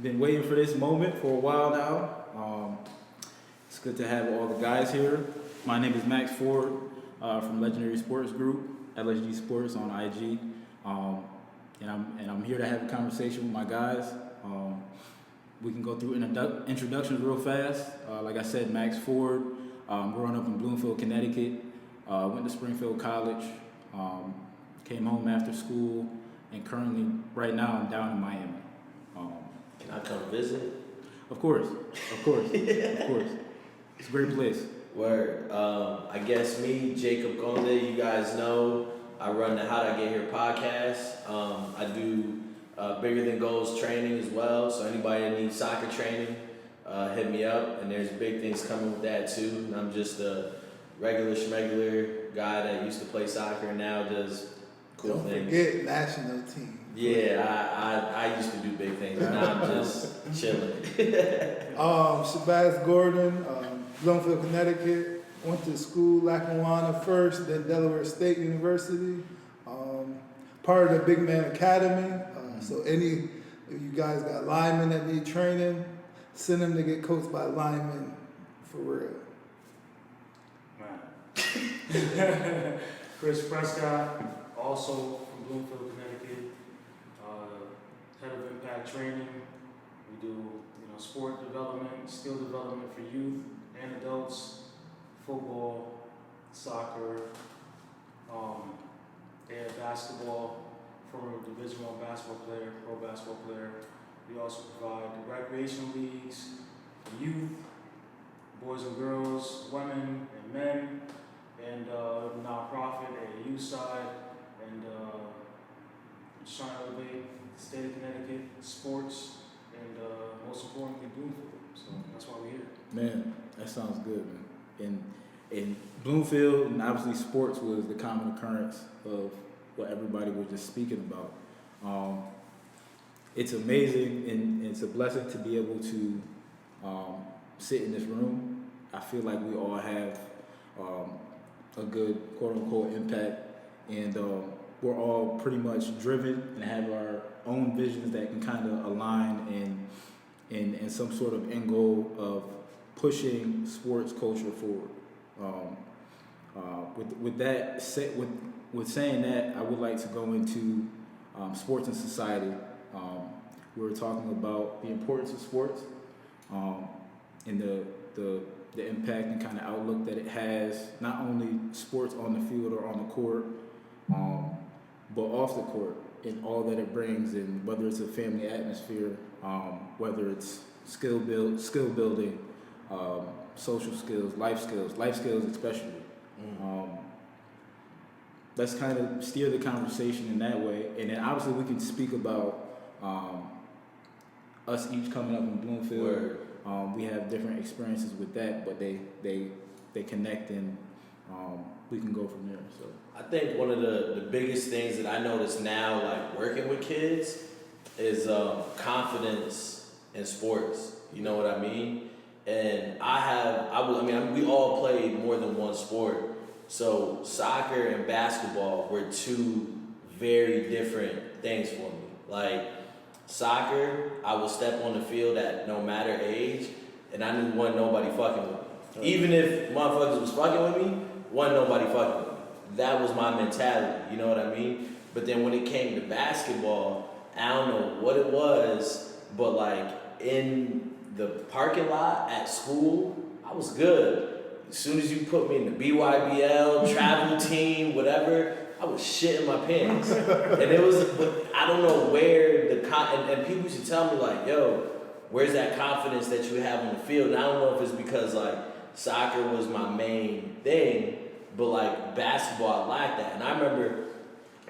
Been waiting for this moment for a while now. It's good to have all the guys here. My name is Max Ford from Legendary Sports Group, LSG Sports on IG, and I'm here to have a conversation with my guys. We can go through introductions real fast. Like I said, Max Ford, growing up in Bloomfield, Connecticut, went to Springfield College, came home after school, and currently, right now, I'm down in Miami. Can I come visit? Of course. Of course. It's a great place. Word. I guess me, Jacob Conde, you guys know I run the How'd I Get Here podcast. I do bigger than goals training as well. So anybody that needs soccer training, hit me up. And there's big things coming with that too. And I'm just a regular schmegular guy that used to play soccer and now does cool things. Don't forget national team. Yeah, I used to do big things. Now I'm just chilling. Shabazz Gordon, Bloomfield, Connecticut. Went to school, Lackawanna first, then Delaware State University. Part of the Big Man Academy. So if you guys got linemen that need training, send them to get coached by linemen for real. Man. Chris Prescott, also from Bloomfield, Connecticut. Head of Impact Training. We do, sport development, skill development for youth and adults, football, soccer, and basketball for a Division I basketball player, pro basketball player. We also provide recreation leagues for youth, boys and girls, women and men, and nonprofit AAU side, and just trying to elevate the state of Connecticut, sports, and most importantly, Bloomfield. So that's why we're here. Man, that sounds good, man. In Bloomfield, and obviously sports was the common occurrence of what everybody was just speaking about. It's amazing and it's a blessing to be able to sit in this room. I feel like we all have a good quote-unquote impact, and we're all pretty much driven and have our own visions that can kind of align in some sort of end goal of pushing sports culture forward. With saying that, I would like to go into sports and society. We were talking about the importance of sports and the impact and kind of outlook that it has, not only sports on the field or on the court, but off the court, and all that it brings, and whether it's a family atmosphere, whether it's skill building, social skills, life skills especially. Let's kind of steer the conversation in that way, and then obviously we can speak about us each coming up in Bloomfield. We have different experiences with that, but they connect, and we can go from there. So I think one of the biggest things that I notice now, like working with kids, is confidence in sports. You know what I mean? And we all played more than one sport. So soccer and basketball were two very different things for me. Like soccer, I would step on the field at no matter age, and I knew wasn't nobody fucking with me. Even if motherfuckers was fucking with me, wasn't nobody fucking with me. That was my mentality, you know what I mean? But then when it came to basketball, I don't know what it was, but like in the parking lot at school, I was good. As soon as you put me in the BYBL, travel team, whatever, I was shitting my pants. And it was, I don't know where and people used to tell me like, yo, where's that confidence that you have on the field? And I don't know if it's because like soccer was my main thing, but like basketball, I lacked that. And I remember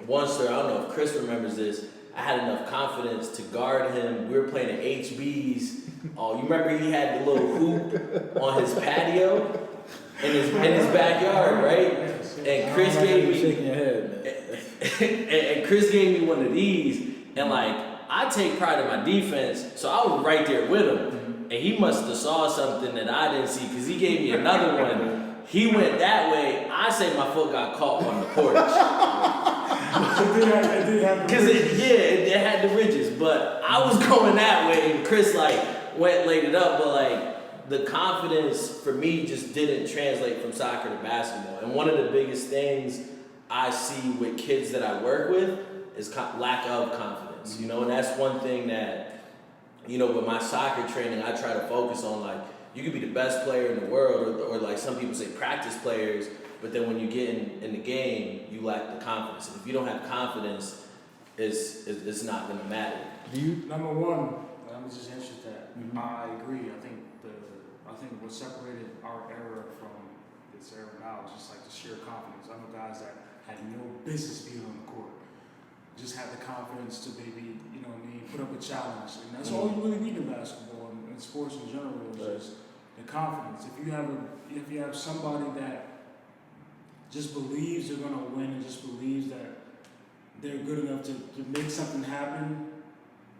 once, I don't know if Chris remembers this, I had enough confidence to guard him. We were playing at HB's. Oh, you remember he had the little hoop on his patio in his backyard, right? And Chris gave me shaking your head, man. and Chris gave me one of these, and like I take pride in my defense, so I was right there with him, and he must have saw something that I didn't see because he gave me another one. He went that way. I say my foot got caught on the porch. It did have the Because it had the ridges, but I was going that way, and Chris like laid it up, but like the confidence for me just didn't translate from soccer to basketball. And one of the biggest things I see with kids that I work with is lack of confidence, you know, and that's one thing that, you know, with my soccer training, I try to focus on. Like, you could be the best player in the world, or like some people say practice players, but then when you get in the game, you lack the confidence. And if you don't have confidence, it's not going to matter. Number one, let me just answer that. I agree. I think what separated our era from this era now is just like the sheer confidence. I know guys that had no business being on the court, just had the confidence to maybe, you know what I mean, put up a challenge, and that's all you really need in basketball and sports in general is just the confidence. If you have somebody that just believes they're gonna win and just believes that they're good enough to make something happen,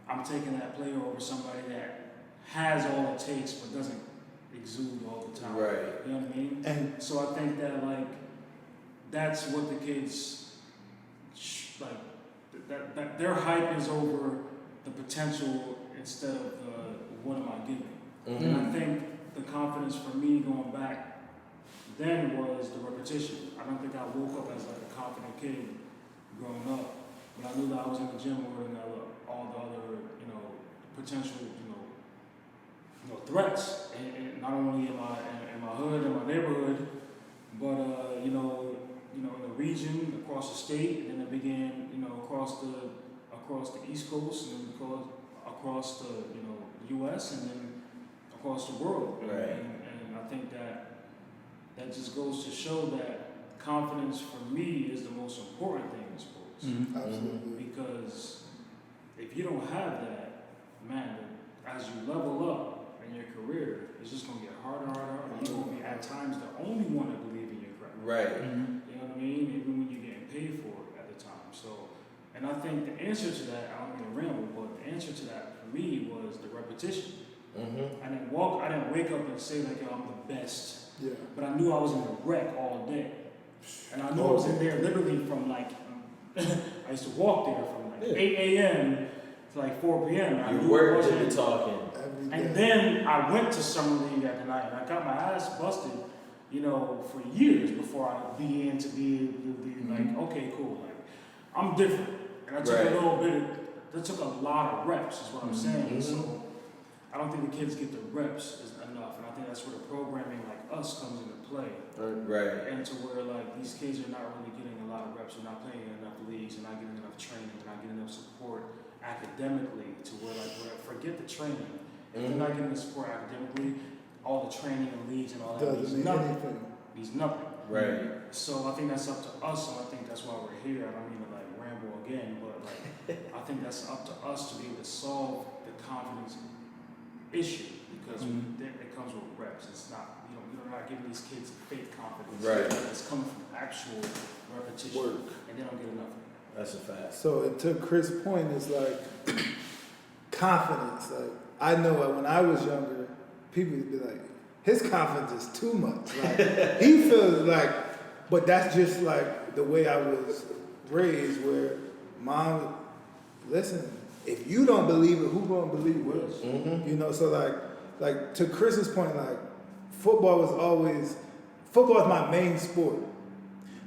I'm taking that player over somebody that has all it takes but doesn't exude all the time. Right. You know what I mean? And So I think that like that's what the kids like. That their hype is over the potential instead of what am I giving. And I think the confidence for me going back then was the repetition. I don't think I woke up as like a confident kid growing up, but I knew that I was in the gym more than all the other, you know, potential, you know, threats, and not only in my hood, in my neighborhood, but you know, in the region, across the state, and then it began, you know, across the East Coast, and then across the, you know, U.S. and then across the world. Right. And I think that just goes to show that confidence for me is the most important thing in sports. absolutely. Because if you don't have that, man, as you level up in your career, it's just gonna get harder and harder. And you're gonna be at times the only one that believe in your craft. Right. You know what I mean? Even when you're getting paid for it at the time. So, and I think the answer to that, I don't mean to ramble, but the answer to that for me was the repetition. I didn't wake up and say like, yo, I'm the best. Yeah. But I knew I was in the rec all day. And I knew I was in there literally from like, I used to walk there from like 8 a.m. to like 4 p.m. I You knew worked I to be wasn't- talking. And then I went to summer league at the night, and I got my ass busted, you know, for years before I began to be like, okay, cool, like I'm different, and I took Right. a little bit. That took a lot of reps, is what I'm saying. So I don't think the kids get the reps is enough, and I think that's where the programming like us comes into play. Right. And to where like these kids are not really getting a lot of reps, they're not playing in enough leagues, they're not getting enough training, they're not getting enough support academically to where like forget the training. If they're not getting the support academically, all the training and leagues and all that Doesn't means mean nothing. anything. Means nothing. Right. So I think that's up to us, and I think that's why we're here. I don't mean to like ramble again, but like I think that's up to us to be able to solve the confidence issue, because then it comes with reps. It's not, you're not giving these kids fake confidence. Right. It's coming from actual repetition, and they don't get enough of it. That's a fact. So to Chris' point, it's like confidence. Like I know when I was younger, people would be like, his confidence is too much. Like he feels like, but that's just like the way I was raised. Where mom, listen, if you don't believe it, who gonna believe it? You know. So like to Chris's point, like football is my main sport,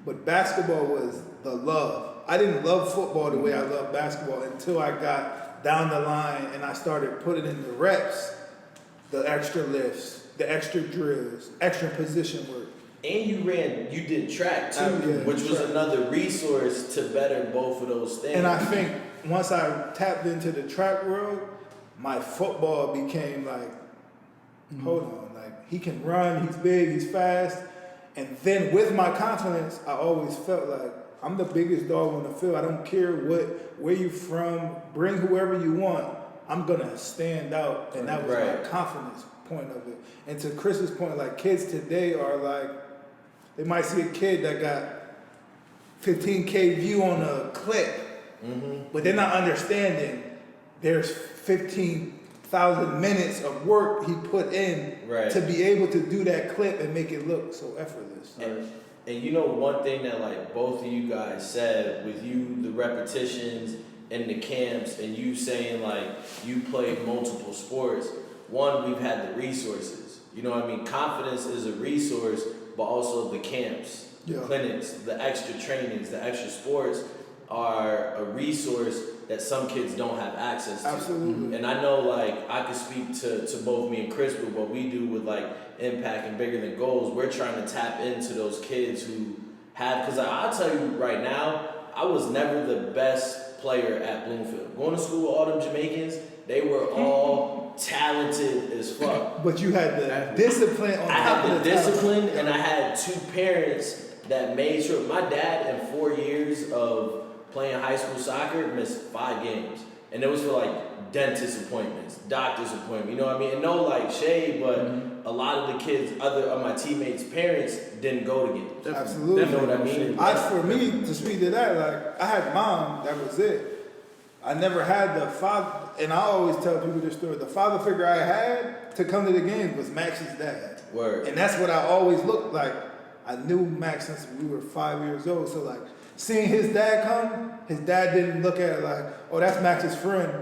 but basketball was the love. I didn't love football the way I love basketball until I got down the line and I started putting in the reps, the extra lifts, the extra drills, extra position work. And you did track too, Yeah, which was track. another resource to better both of those things. And I think once I tapped into the track world, my football became like, hold on, like he can run, he's big, he's fast. And then with my confidence, I always felt like I'm the biggest dog on the field. I don't care where you from, bring whoever you want. I'm gonna stand out, and that was Right. my confidence point of it. And to Chris's point, like kids today are like, they might see a kid that got 15K view on a clip, but they're not understanding there's 15,000 minutes of work he put in Right. to be able to do that clip and make it look so effortless. And you know one thing that like both of you guys said with you, the repetitions and the camps, and you saying like you played multiple sports. One, we've had the resources. You know what I mean? Confidence is a resource, but also the camps, the clinics, the extra trainings, the extra sports are a resource that some kids don't have access to. Absolutely. And I know like I can speak to both me and Chris with what we do with like impact and bigger than goals. We're trying to tap into those kids who have, because I'll tell you right now, I was never the best player at Bloomfield. Going to school with all them Jamaicans, they were all talented as fuck. But you had the discipline on I top had of the the discipline, talent. and I had two parents that made sure. My dad, in 4 years of playing high school soccer, missed 5 games, and it was for like dentist appointments, doctor's appointment. You know what I mean? And no like shade, but a lot of the kids, other of my teammates' parents, didn't go to games. Absolutely. You know what I mean? For me, to speak to that, like, I had mom, that was it. I never had the father, and I always tell people this story. The father figure I had to come to the games was Max's dad. Word. And that's what I always looked like. I knew Max since we were 5 years old. So, like, seeing his dad come, his dad didn't look at it like, oh, that's Max's friend.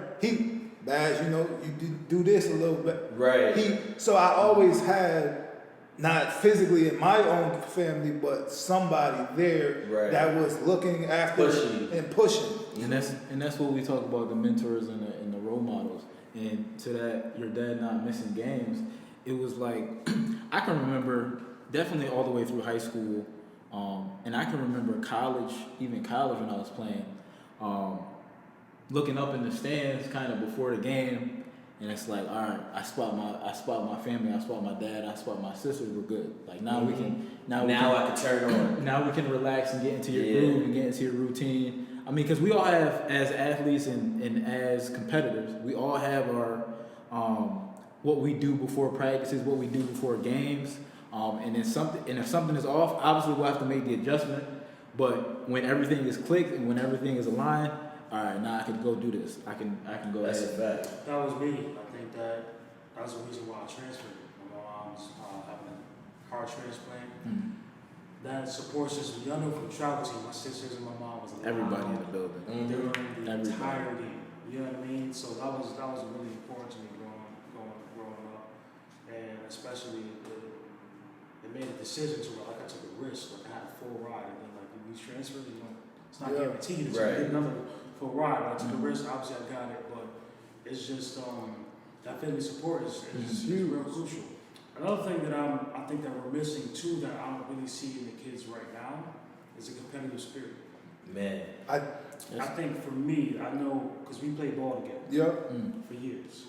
Baz, you know, you do this a little bit. Right. So I always had, not physically in my own family, but somebody there that was looking after and pushing. And that's what we talk about, the mentors and the role models. And to that, your dad not missing games, it was like, I can remember definitely all the way through high school, and I can remember college, even college when I was playing, looking up in the stands kind of before the game, and it's like, all right, I spot my family, I spot my dad, I spot my sisters, we're good. Like now we can, I can turn on. Now we can relax and get into your groove and get into your routine. I mean, because we all have, as athletes and as competitors, we all have our, what we do before practices, what we do before games, and if something is off, obviously we'll have to make the adjustment. But when everything is clicked and when everything is aligned, all right, now I can go do this. I can go That's ahead. a fact. That was me. I think that was the reason why I transferred. My mom was having a heart transplant. That support system, y'all know from travel team, my sisters and my mom was Everybody in the building. during the Everybody. entirety. You know what I mean? So that was really important to me growing up, and especially they made a decision to where like I took a risk, like I had a full ride, and then like when we transferred, you know, it's not guaranteed that you get another full ride. But I took a risk, obviously I got it, but it's just that family support is real crucial. Another thing that I think that we're missing too, that I don't really see in the kids right now, is a competitive spirit. Man. I think for me, I know, because we played ball together for years,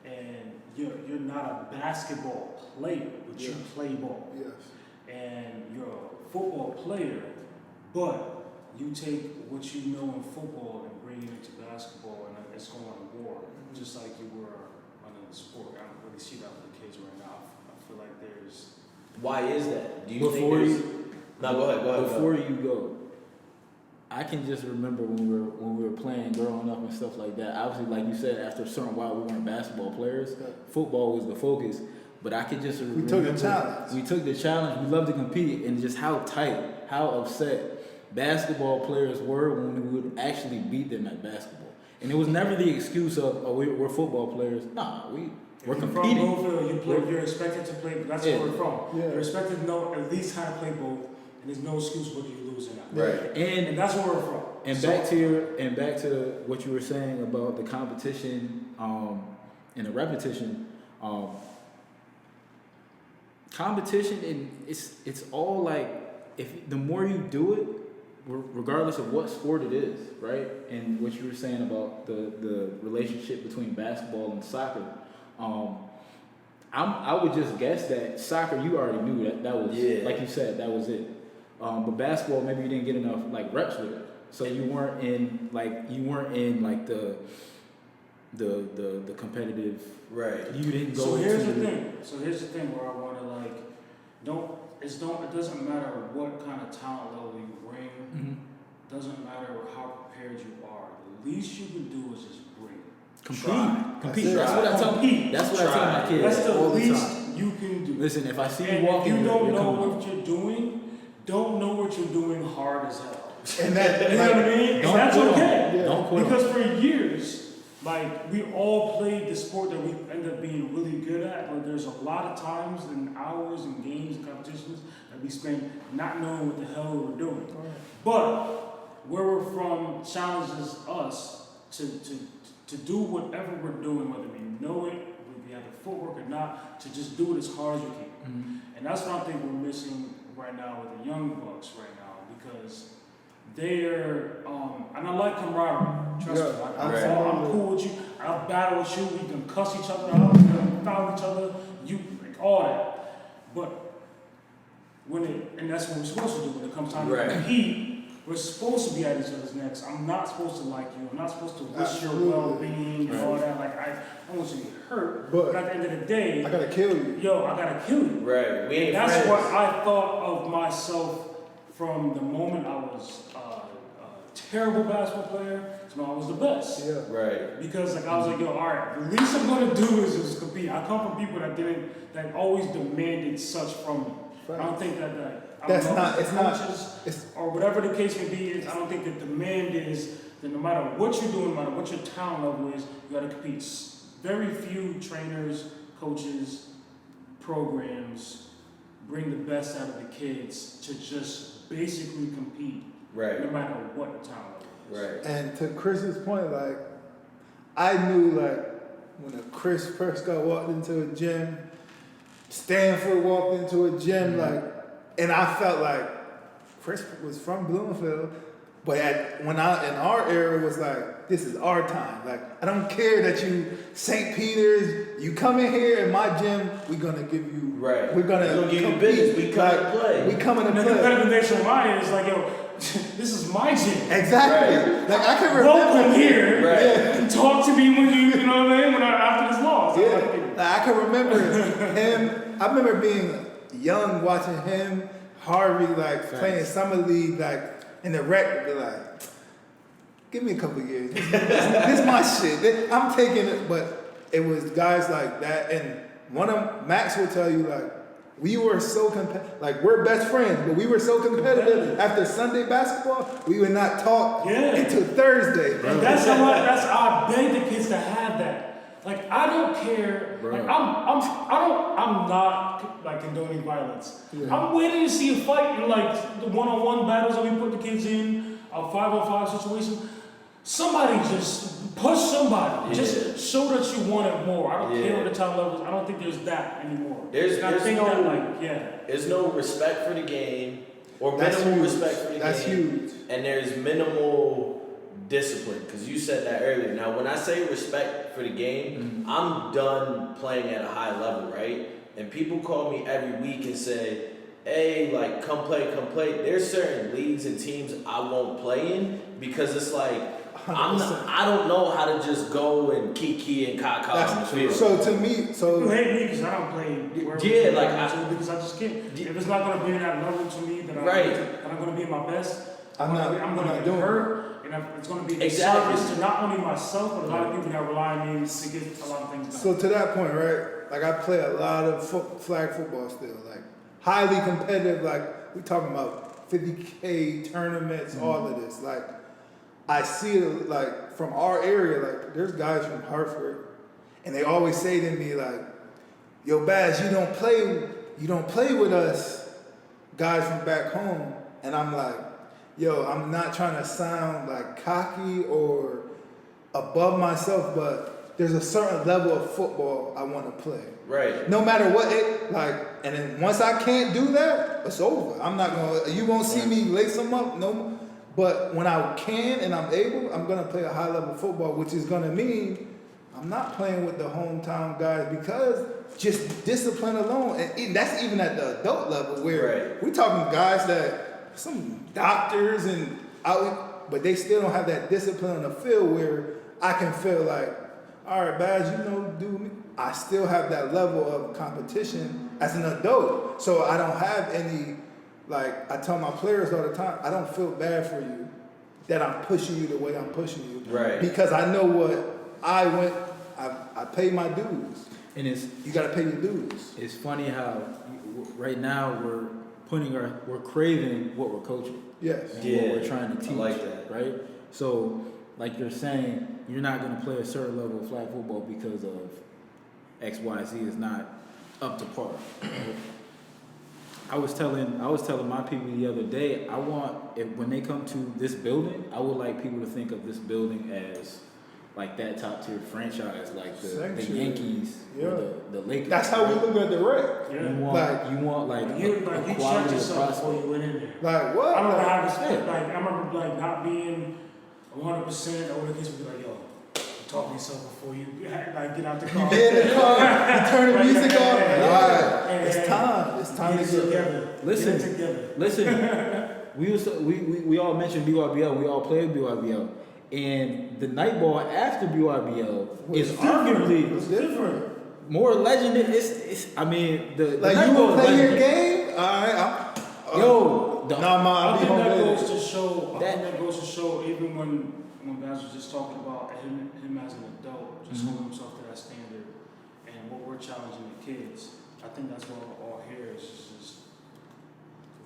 and you're not a basketball player, but you play ball. Yes. And you're a football player, but you take what you know in football and bring it into basketball, and it's going on board, just like you were on the sport. I don't really see that with the kids right now. I feel like there's... Why is that? Do you Before think No, go ahead. Before you go, I can just remember when we were playing growing up and stuff like that. Obviously, like you said, after a certain while, we weren't basketball players. Football was the focus. But I could just remember. We took the challenge. We took the challenge. We loved to compete, and just how tight, how upset basketball players were when we would actually beat them at basketball. And it was never the excuse of, oh, we're football players. Nah, we're competing. From Louisville, you're expected to play. That's where we're from. Yeah. You're expected to know at least how to play both, and there's no excuse whether you lose or not. Right. And that's where we're from. And back to what you were saying about the competition and the repetition. Competition, and it's all like, if the more you do it, regardless of what sport it is, right? And what you were saying about the relationship between basketball and soccer, I would just guess that soccer, you already knew that was like you said, that was it. But basketball, maybe you didn't get enough like reps with it, so you weren't in the competitive. Right. You didn't go. So here's the thing where I want to it doesn't matter what kind of talent level you bring. Mm-hmm. Doesn't matter how prepared you are. The least you can do is just bring. Compete. That's what I tell my kids That's the all the least time. you can do. Listen, if I see and you walking, if you don't know coming. what you're doing, don't know what you're doing hard as hell. And that, You know what I mean? And Don't that's quit 'em. okay. Yeah. Don't quit 'em. Because for years, like, we all played the sport that we end up being really good at, but there's a lot of times and hours and games and competitions that we spend not knowing what the hell we were doing. But where we're from challenges us to do whatever we're doing, whether we know it, whether we have the footwork or not, to just do it as hard as we can. Mhm. And that's what I think we're missing right now with the young bucks right now, because they're and I like camaraderie. Trust me, Yeah, I'm absolutely. cool with you. I'll battle with you. We can cuss each other out. We can foul each other. You like all that. But and that's what we're supposed to do when it comes time Right. to compete. We're supposed to be at each other's necks. I'm not supposed to like you. I'm not supposed to wish Absolutely. your well-being and all Right. that. Like I want you to get hurt. But But at the end of the day, I gotta kill you. yo, I gotta kill you. Right. We ain't That's friends. what I thought of myself from the moment I was a terrible basketball player to when I was the best. Yeah. Right. Because like I was like, yo, all right, the least I'm gonna do is just compete. I come from people that always demanded such from me. I don't think that I don't That's know, not- it's not- coaches it's- or whatever the case may be. I don't think the demand is that no matter what you're doing, no matter what your talent level is, you gotta compete. Very few trainers, coaches, programs bring the best out of the kids to just basically compete, Right. no matter what the talent level is. Right. And to Chris's point, like, I knew, like, when Chris Prescott walked into a gym, Stanford walked into a gym, like, and I felt like Chris was from Bloomfield, but in our era, it was like, this is our time. Like, I don't care that you St. Peter's, you come in here in my gym, we're gonna give you, Right. we're gonna We're gonna give you compete. business. We come to play. We coming to And the play. competitive nature of mine is like, yo, this is my gym. Exactly. Right. Like, I can remember. Welcome here. Right. Talk to me when you know what I mean? When after this loss. Yeah, like, I can remember him. I remember being young, watching him, Harvey, like playing summer league, like in the rec. Be like, give me a couple years. This is my shit. I'm taking it. But it was guys like that, and one of Max will tell you like. We were so competitive, like we're best friends, but we were so competitive. After Sunday basketball, we would not talk until Thursday. And that's how I beg the kids to have that. Like I don't care. Bro. Like I'm not like condoning violence. Yeah. I'm waiting to see a fight in like the one-on-one battles that we put the kids in, a 5-on-5 situation. Somebody just push somebody. Yeah. Just show that you want it more. I don't Yeah. care what the talent level is. I don't think there's that anymore. There's And I think that no like there's no respect for the game or That's minimal huge. respect for the That's game. huge. And there's minimal discipline because you said that earlier. Now, when I say respect for the game, I'm done playing at a high level, right? And people call me every week and say, "Hey, like, come play." There's certain leagues and teams I won't play in because it's like I don't know how to just go and kiki and kaka on the That's field. so to me. You So hate me because I don't play. wherever Yeah, you like, want I- to, because I just can't. If it's not gonna be in that level to me, that Right. I'm gonna be at my best. I'm I'm gonna not get doing hurt, and it's gonna be a Exactly. service to not only myself but a lot of people that rely on me to get a lot of things done. So to that point, right? Like I play a lot of flag football still, like highly competitive. Like we talking about 50K tournaments, all of this. Like I see it like from our area. Like there's guys from Hartford, and they always say to me like, "Yo, Baz, you don't play with us, guys from back home." And I'm like, "Yo, I'm not trying to sound like cocky or above myself, but there's a certain level of football I want to play. Right. No matter what it like, and then once I can't do that, it's over. I'm not gonna. You won't see me lace them up. No. But when I can and I'm able, I'm gonna play a high level football, which is gonna mean I'm not playing with the hometown guys because just discipline alone, and that's even at the adult level where Right. we're talking guys that some doctors and out, but they still don't have that discipline on the field where I can feel like, all right, Baz, dude, I still have that level of competition as an adult, so I don't have any. Like I tell my players all the time, I don't feel bad for you that I'm pushing you the way I'm pushing you. Right. Because I know what I went, I paid my dues. And You gotta pay your dues. it's funny how right now we're craving what we're coaching Yes. and Yeah, what we're trying to teach. I like that. Right? So, like you're saying, you're not going to play a certain level of flag football because of X, Y, Z is not up to par. Right? I was telling my people the other day, when they come to this building, I would like people to think of this building as like that top tier franchise, like the Sanctuary. Yankees Yeah. or the Lakers. That's how we look at the rec. Yeah. You want like You a checked quality of yourself before prospect. you went in there. Like what? I don't know Like, how to spend. Like I remember like not being 100% or the kids would be like, yo, talk to yourself before you like get out the car. you get in the car, you turn the music off. Yeah. Right. It's time. It's time Get to it get together. Listen. Get it together. Listen, we all mentioned BYBL. We all played BYBL, and the night ball after BYBL is It's arguably different. more legendary. It's I mean the Like night you ball will is play your legendary. game. All right. Yo, the, Nah, I I'll be think home that later. goes to show. I That- think that goes to show even when Baz was just talking about him as an adult, just Mhm. holding himself to that standard, and what we're challenging the kids. I think that's what we're all here is just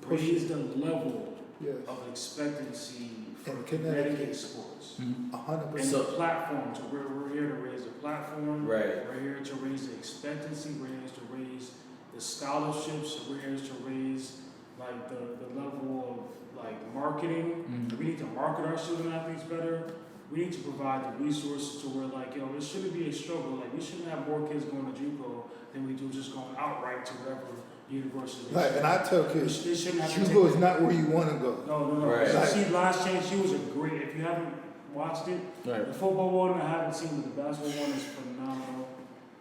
Push raise the level Yes. of expectancy for And Connecticut Connecticut. sports. Mhm. 100%. And the platform, so we're here to raise the platform. Right. We're here to raise the expectancy. We're here to raise the scholarships. We're here to raise like the level of like marketing. Mhm. We need to market our student athletes better. We need to provide the resources to where like, yo, it shouldn't be a struggle. Like we shouldn't have more kids going to JUCO than we do just going outright to whatever university. Like, and I tell They kids, they shouldn't have to Hugo take is not where you want to go. no. Right. Like- See, Last Chance, she was a great. If you haven't watched it, Right. the football one I haven't seen, but the basketball one is phenomenal.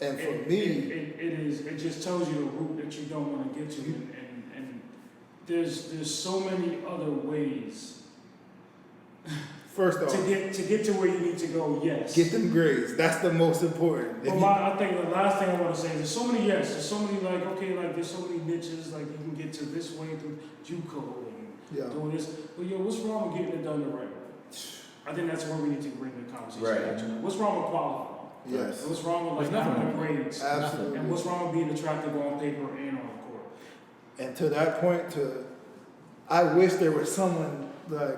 And for It- me, it is. It just tells you the route that you don't want to get to, and there's so many other ways first off, to get to where you need to go. Yes. get them grades. That's the most important. If Well, you- I think the last thing I want to say is there's so many there's so many like okay, like there's so many niches like you can get to this way through JUCO and yeah. doing this. But yo, what's wrong with getting it done the right way? I think that's where we need to bring the conversation Right. back to. What's wrong with qualifying? Yes. What's wrong with like There's nothing having wrong. grades? Absolutely. And what's wrong with being attractive on paper and on the court? And to that point, I wish there was someone like,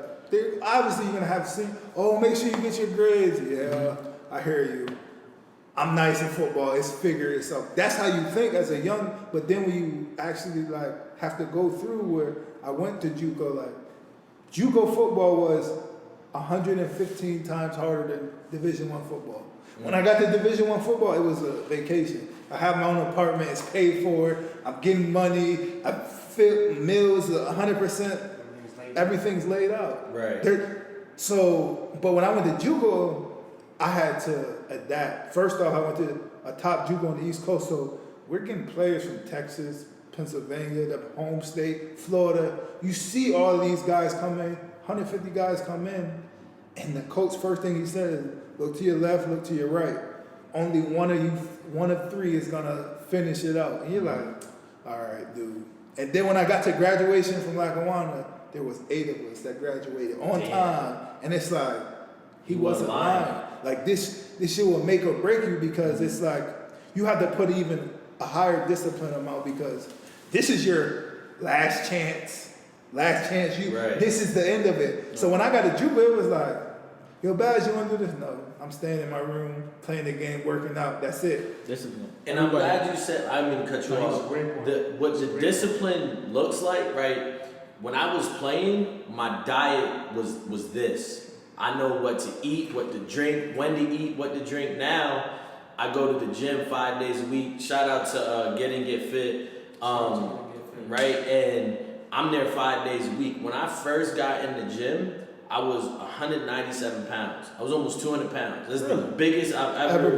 obviously you're gonna have to see, oh, make sure you get your grades. Yeah, I hear you. I'm nice in football. It's figure itself. That's how you think as a young. But then when you actually like have to go through where I went to JUCO, like JUCO football was 115 times harder than Division I football. When I got to Division I football, it was a vacation. I have my own apartment. It's paid for. I'm getting money. I fit meals 100%. Everything's laid out. Right. But when I went to JUCO, I had to adapt. First off, I went to a top JUCO on the East Coast, so we're getting players from Texas, Pennsylvania, the home state, Florida. You see all of these guys come in, 150 guys come in, and the coach, first thing he said is, look to your left, look to your right. Only one of three is gonna finish it out. And you're like, all right, dude. And then when I got to graduation from Lackawanna, there was 8 of us that graduated on time. And it's like, he wasn't lying. Like this shit will make or break you because it's like, you have to put even a higher discipline amount because this is your last chance. Right. This is the end of it. So when I got to JUCO, it was like, yo, Baz, you want to do this? No. I'm staying in my room, playing the game, working out. That's it. Discipline. And I'm glad you said, I mean, cut you No, it's a off. great point. What the discipline looks like, right? When I was playing, my diet was this. I know what to eat, what to drink, when to eat, what to drink. Now, I go to the gym 5 days a week. Shout out to Get In, Get Fit. Right? And I'm there 5 days a week. When I first got in the gym, I was 197 pounds. I was almost 200 pounds. That's the biggest I've ever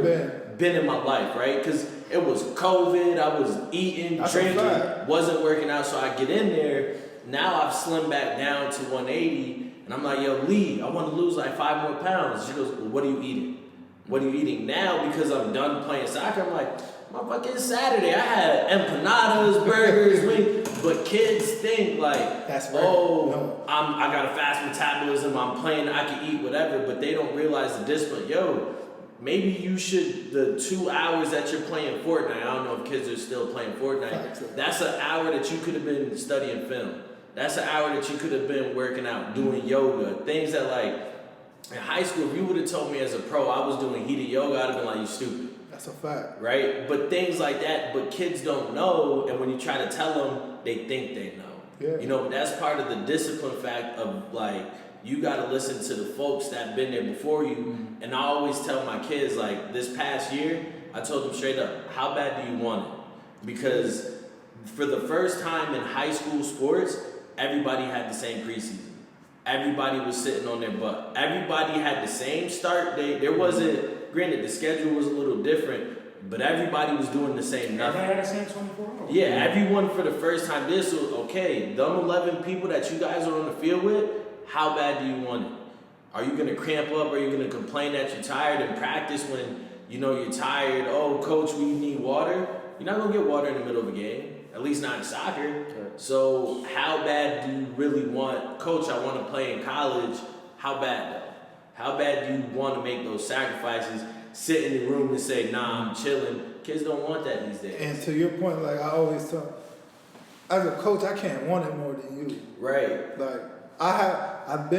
been in my life, right? Because it was COVID. I was eating, That's a drinking, fact. wasn't working out. So I get in there. Now I've slimmed back down to 180. And I'm like, yo, Lee, I want to lose like 5 more pounds. She goes, well, what are you eating? What are you eating now? Because I'm done playing soccer. I'm like, motherfucking Saturday. I had empanadas, burgers, wings. But kids think like, That's right. oh, No. I got a fast metabolism. I'm playing. I can eat whatever. But they don't realize the discipline. Yo, maybe you should, the 2 hours that you're playing Fortnite, I don't know if kids are still playing Fortnite, that's an hour that you could have been studying film. That's an hour that you could have been working out, doing yoga, things that like, in high school, if you would have told me as a pro I was doing heated yoga, I'd have been like, you stupid. That's a fact. Right? But things like that, but kids don't know, and when you try to tell them, they think they know. Yeah. You know, that's part of the discipline fact of like, you gotta listen to the folks that been there before you. And I always tell my kids, like this past year, I told them straight up, how bad do you want it? Because for the first time in high school sports, everybody had the same preseason. Everybody was sitting on their butt. Everybody had the same start date. There wasn't, granted, the schedule was a little different, but everybody was doing the same nothing. Everybody had the same 24 hours. Yeah, everyone for the first time did. So, okay, them 11 people that you guys are on the field with, how bad do you want it? Are you going to cramp up? Are you going to complain that you're tired in practice when, you know, you're tired? Oh, coach, we need water. You're not going to get water in the middle of a game. At least not in soccer. Right. So how bad do you really want, coach, I want to play in college. How bad though? How bad do you want to make those sacrifices, sit in the room and say, nah, I'm chilling? Kids don't want that these days. And to your point, like I always tell, as a coach, I can't want it more than you. Right. Like I've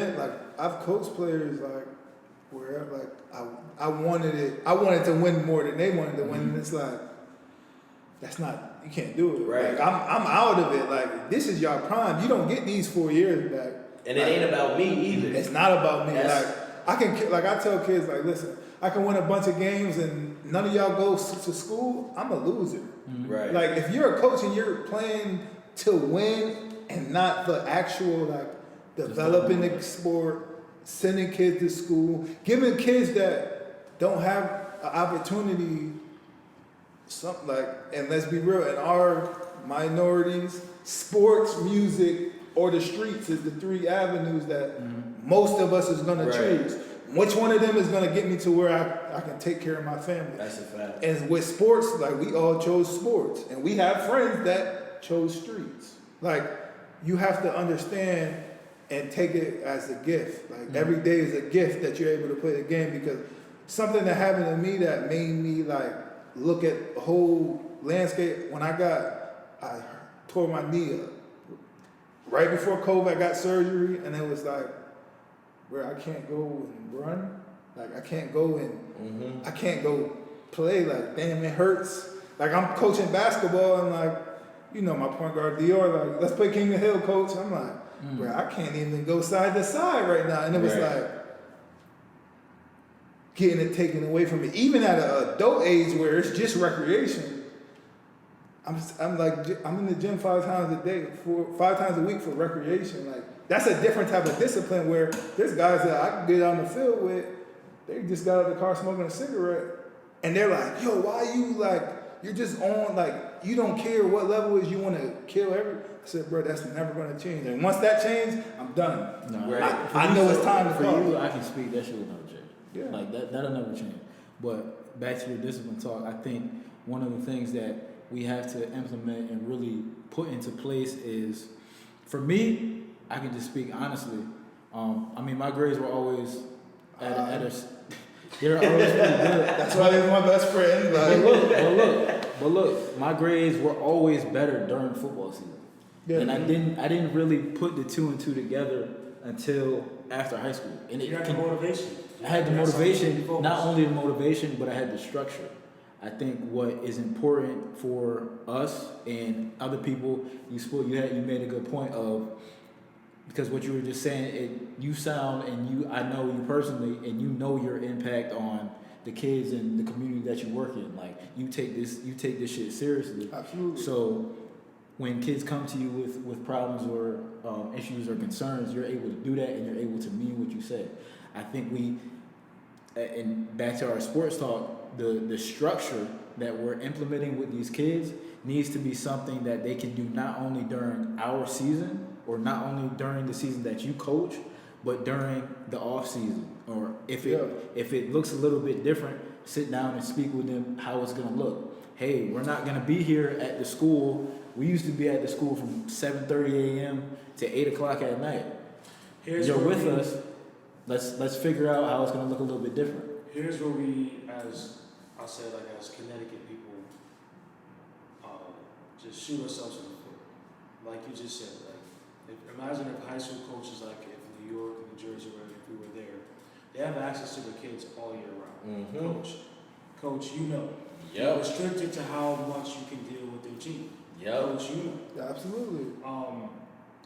coached players like where like I wanted to win more than they wanted to win, and it's like that's not, you can't do it. Right. Like I'm out of it. Like this is your prime. You don't get these 4 years back. And it ain't about me either. It's not about me. That's- I tell kids like, listen, I can win a bunch of games and none of y'all go to school. I'm a loser. Right. Like if you're a coach and you're playing to win and not the actual like developing the sport, sending kids to school, giving kids that don't have an opportunity, something like, and let's be real, in our minorities, sports, music, or the streets is the 3 avenues that most of us is gonna Right. choose. Which one of them is gonna get me to where I can take care of my family? That's a fact. And with sports, like we all chose sports, and we have friends that chose streets. Like you have to understand and take it as a gift. Like every day is a gift that you're able to play the game, because something that happened to me that made me like look at the whole landscape. When I tore my knee up right before COVID. I got surgery, and it was like, where I can't go and run. Like I can't go and I can't go play. Like damn, it hurts. Like I'm coaching basketball and like, you know, my point guard Dior, like, let's play King of the Hill, coach. I'm like, bro, I can't even go side to side right now. And it was Right. like getting it taken away from me. Even at an adult age where it's just recreation, I'm in the gym 5 times a day, 5 times a week for recreation. Like that's a different type of discipline where there's guys that I can get on the field with, they just got out of the car smoking a cigarette, and they're like, yo, why you like, you're just on, like, you don't care what level is, you want to kill every. I said, bro, that's never going to change. And once that changes, I'm done. No, Right. I know it's time to for call. you. I can speak. That shit will never change. Yeah. Like that'll never change. But back to your discipline talk, I think one of the things that we have to implement and really put into place is, for me, I can just speak honestly. I mean, my grades were always at a they're always pretty good. That's why they're my best friend. But look, my grades were always better during football season. Yeah. And I didn't really put the 2 and 2 together until after high school. And You had the motivation. I had the That's something to motivation, focus. not only the motivation, but I had the structure. I think what is important for us and other people, you made a good point of, because what you were just saying, you sound, and I know you personally, and you know your impact on the kids and the community that you work in. Like you take this shit seriously. Absolutely. So when kids come to you with problems or issues or concerns, you're able to do that, and you're able to mean what you say. I think and back to our sports talk, the structure that we're implementing with these kids needs to be something that they can do not only during our season or not only during the season that you coach, but during the off season. Or if it looks a little bit different, sit down and speak with them how it's gonna look. Hey, we're not gonna be here at the school. We used to be at the school from 7:30 a.m. to 8 o'clock at night. Here's You're where with us. Let's figure out how it's gonna look a little bit different. Here's where we, as I said, like as Connecticut people, just shoot ourselves in the foot. Like you just said, imagine if high school coaches like if New York, New Jersey, wherever, if we were there, they have access to their kids all year round. Coach, you know. You're restricted to how much you can deal with their team. Coach, you know. Yeah, absolutely.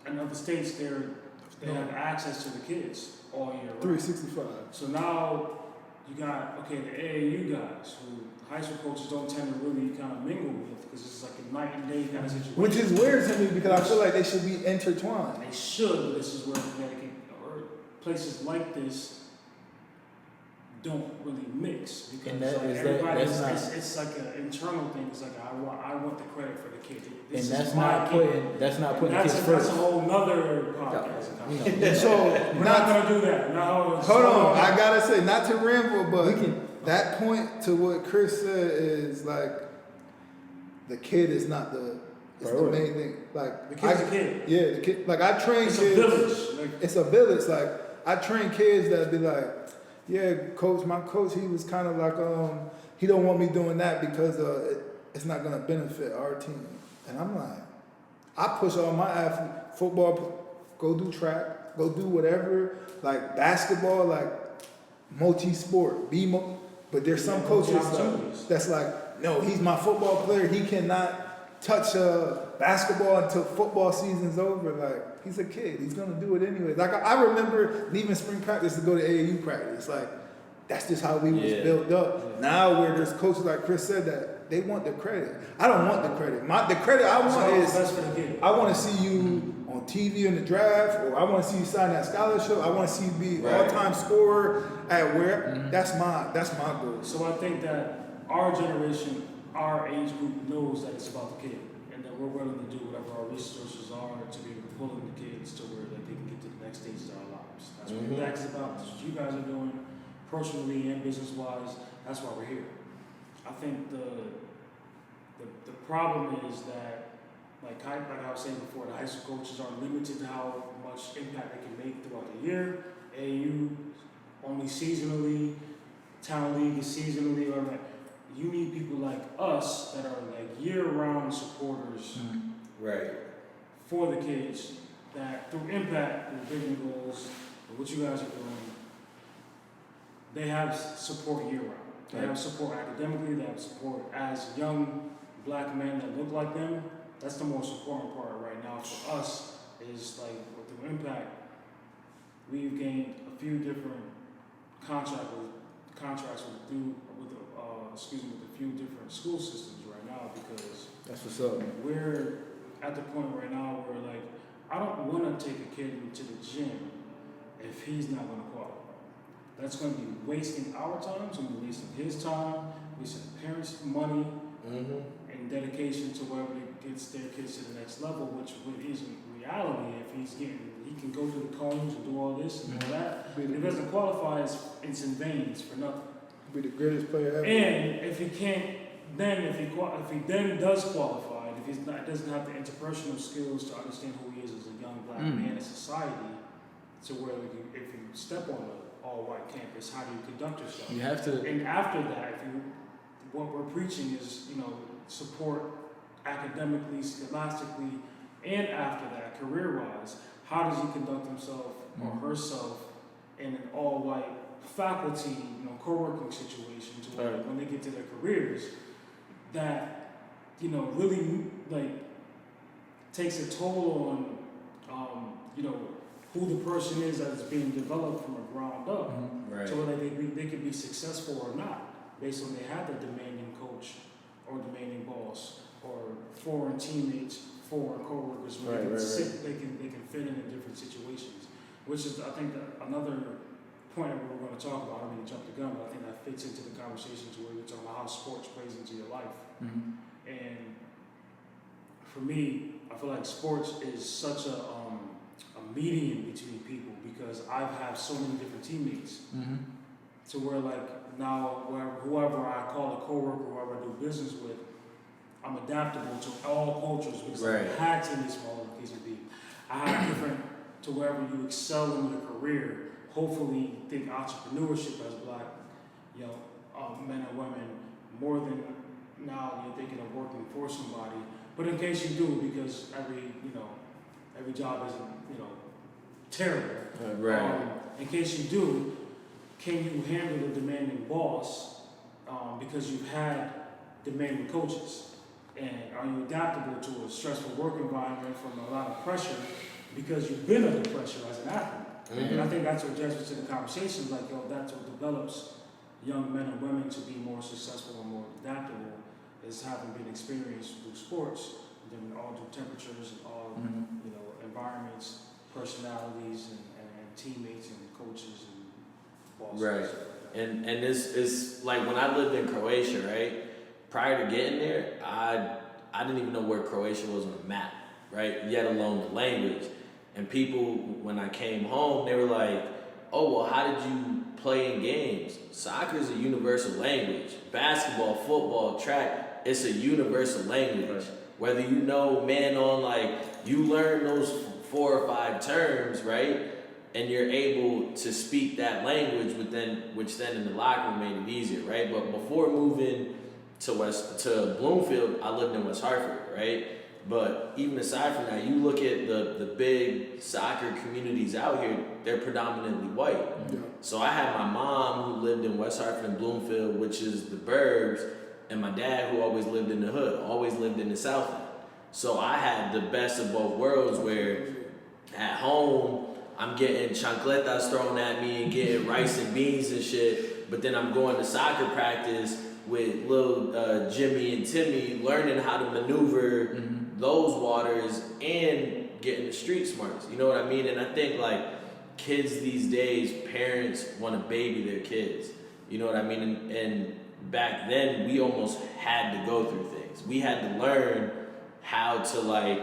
In other states, they have access to the kids all year round. 365. So now you got, the AAU guys who high school coaches don't tend to really kind of mingle with because it's like a night and day kind of situation. Which is weird to me because I feel like they should be intertwined. They should, but this is where Connecticut or places like this don't really mix because And that like is everybody that's not, it's like an internal thing. It's like I want the credit for the kid. and This that's is my not kid. putting that's not And putting that's kids a, first. That's a whole nother podcast. You know, So We're not gonna do that. No, hold on, I gotta say, not to ramble, but we can. that point to what Chris said is like the kid is not the main thing. Like The kid's a kid. Yeah, the kid. Like I train It's kids. a village. Like, It's a village. Like I train kids that be like, yeah, coach. My coach, he was kind of like, he don't want me doing that because it's not gonna benefit our team. And I'm like, I push all my athletes, football, go do track, go do whatever, like basketball, like multi-sport, but there's some coaches that's like, no, he's my football player, he cannot touch basketball until football season's over. Like, he's a kid, he's gonna do it anyway. Like, I remember leaving spring practice to go to AAU practice. Like, that's just how we was built up. Now where there's coaches like Chris said that they want the credit. I don't want the credit. The credit I want is I want to see you on TV in the draft, or I want to see you sign that scholarship. I want to see you be all-time scorer at where. That's my goal. So I think that our generation, our age group knows that it's about the kid, and that we're willing to do whatever our resources are to be able to pull in the kids to where they can get to the next stage of our lives. That's what Relax is about. That's what you guys are doing, personally and business-wise. That's why we're here. I think the problem is that, like I was saying before, the high school coaches are limited to how much impact they can make throughout the year. AAU only seasonally, town league is seasonally. Or like, you need people like us that are like year-round supporters, for the kids. That through impact, through vision goals, and what you guys are doing, they have support year-round. They have support academically. They have support as young black men that look like them. That's the most important part right now for us. Is like with the impact, we've gained a few different contracts with a few different school systems right now because That's what's up. we're at the point right now where like I don't want to take a kid to the gym if he's not going to qualify. That's going to be wasting our time. It's going to be wasting his time, wasting parents' money, and dedication to whoever gets their kids to the next level, which is in reality if he can go to the cones and do all this and all that. If he doesn't qualify, it's in vain. It's for nothing. Be the greatest player ever. And if he can't, then if he then does qualify, if he doesn't have the interpersonal skills to understand who he is as a young black man in society, to where if you step on an all-white campus, how do you conduct yourself? You have to. And after that, what we're preaching is, support academically, scholastically, and after that, career-wise. How does he conduct himself or herself in an all-white faculty, co-working situation, to where when they get to their careers, that really like takes a toll on who the person is that is being developed from the ground up, so whether they could be successful or not, based on they have a demanding coach or demanding boss or foreign teammates, foreign coworkers, where they can fit in different situations, which is I think another point that we're going to talk about. I don't mean to jump the gun, but I think that fits into the conversation to where we're talking about how sports plays into your life. And for me, I feel like sports is such a median between people because I've had so many different teammates to where like now whoever I call a coworker, whoever I do business with, I'm adaptable to all cultures because I've had teammates from all over PCB. I have different to wherever you excel in your career. Hopefully, think entrepreneurship as black, men and women more than now you're thinking of working for somebody. But in case you do, because every job isn't terrible. Right. In case you do, can you handle a demanding boss because you've had demanding coaches? And are you adaptable to a stressful work environment from a lot of pressure because you've been under pressure as an athlete? And I think that's what gets us to the conversation, that's what develops young men and women to be more successful and more adaptable, is having been experienced through sports, then all through temperatures and all environments, personalities and teammates and coaches and bosses. Right. And this is like when I lived in Croatia, right? Prior to getting there, I didn't even know where Croatia was on the map, right? Yet alone the language. And people, when I came home, they were like, "Oh, well, how did you play in games?" Soccer is a universal language. Basketball, football, track, it's a universal language. Right. Whether you know man on, like, you learn those 4 or 5 terms, right? And you're able to speak that language, which then in the locker room made it easier, right? But before moving to Bloomfield, I lived in West Hartford, right? But even aside from that, you look at the big soccer communities out here, they're predominantly white. Yeah. So I had my mom who lived in West Hartford and Bloomfield, which is the burbs, and my dad who always lived in the hood, always lived in the South End. So I had the best of both worlds where at home, I'm getting chancletas thrown at me and getting rice and beans and shit, but then I'm going to soccer practice with little Jimmy and Timmy, learning how to maneuver those waters and getting the street smarts. You know what I mean? And I think like kids these days, parents want to baby their kids. You know what I mean? And back then, we almost had to go through things. We had to learn how to like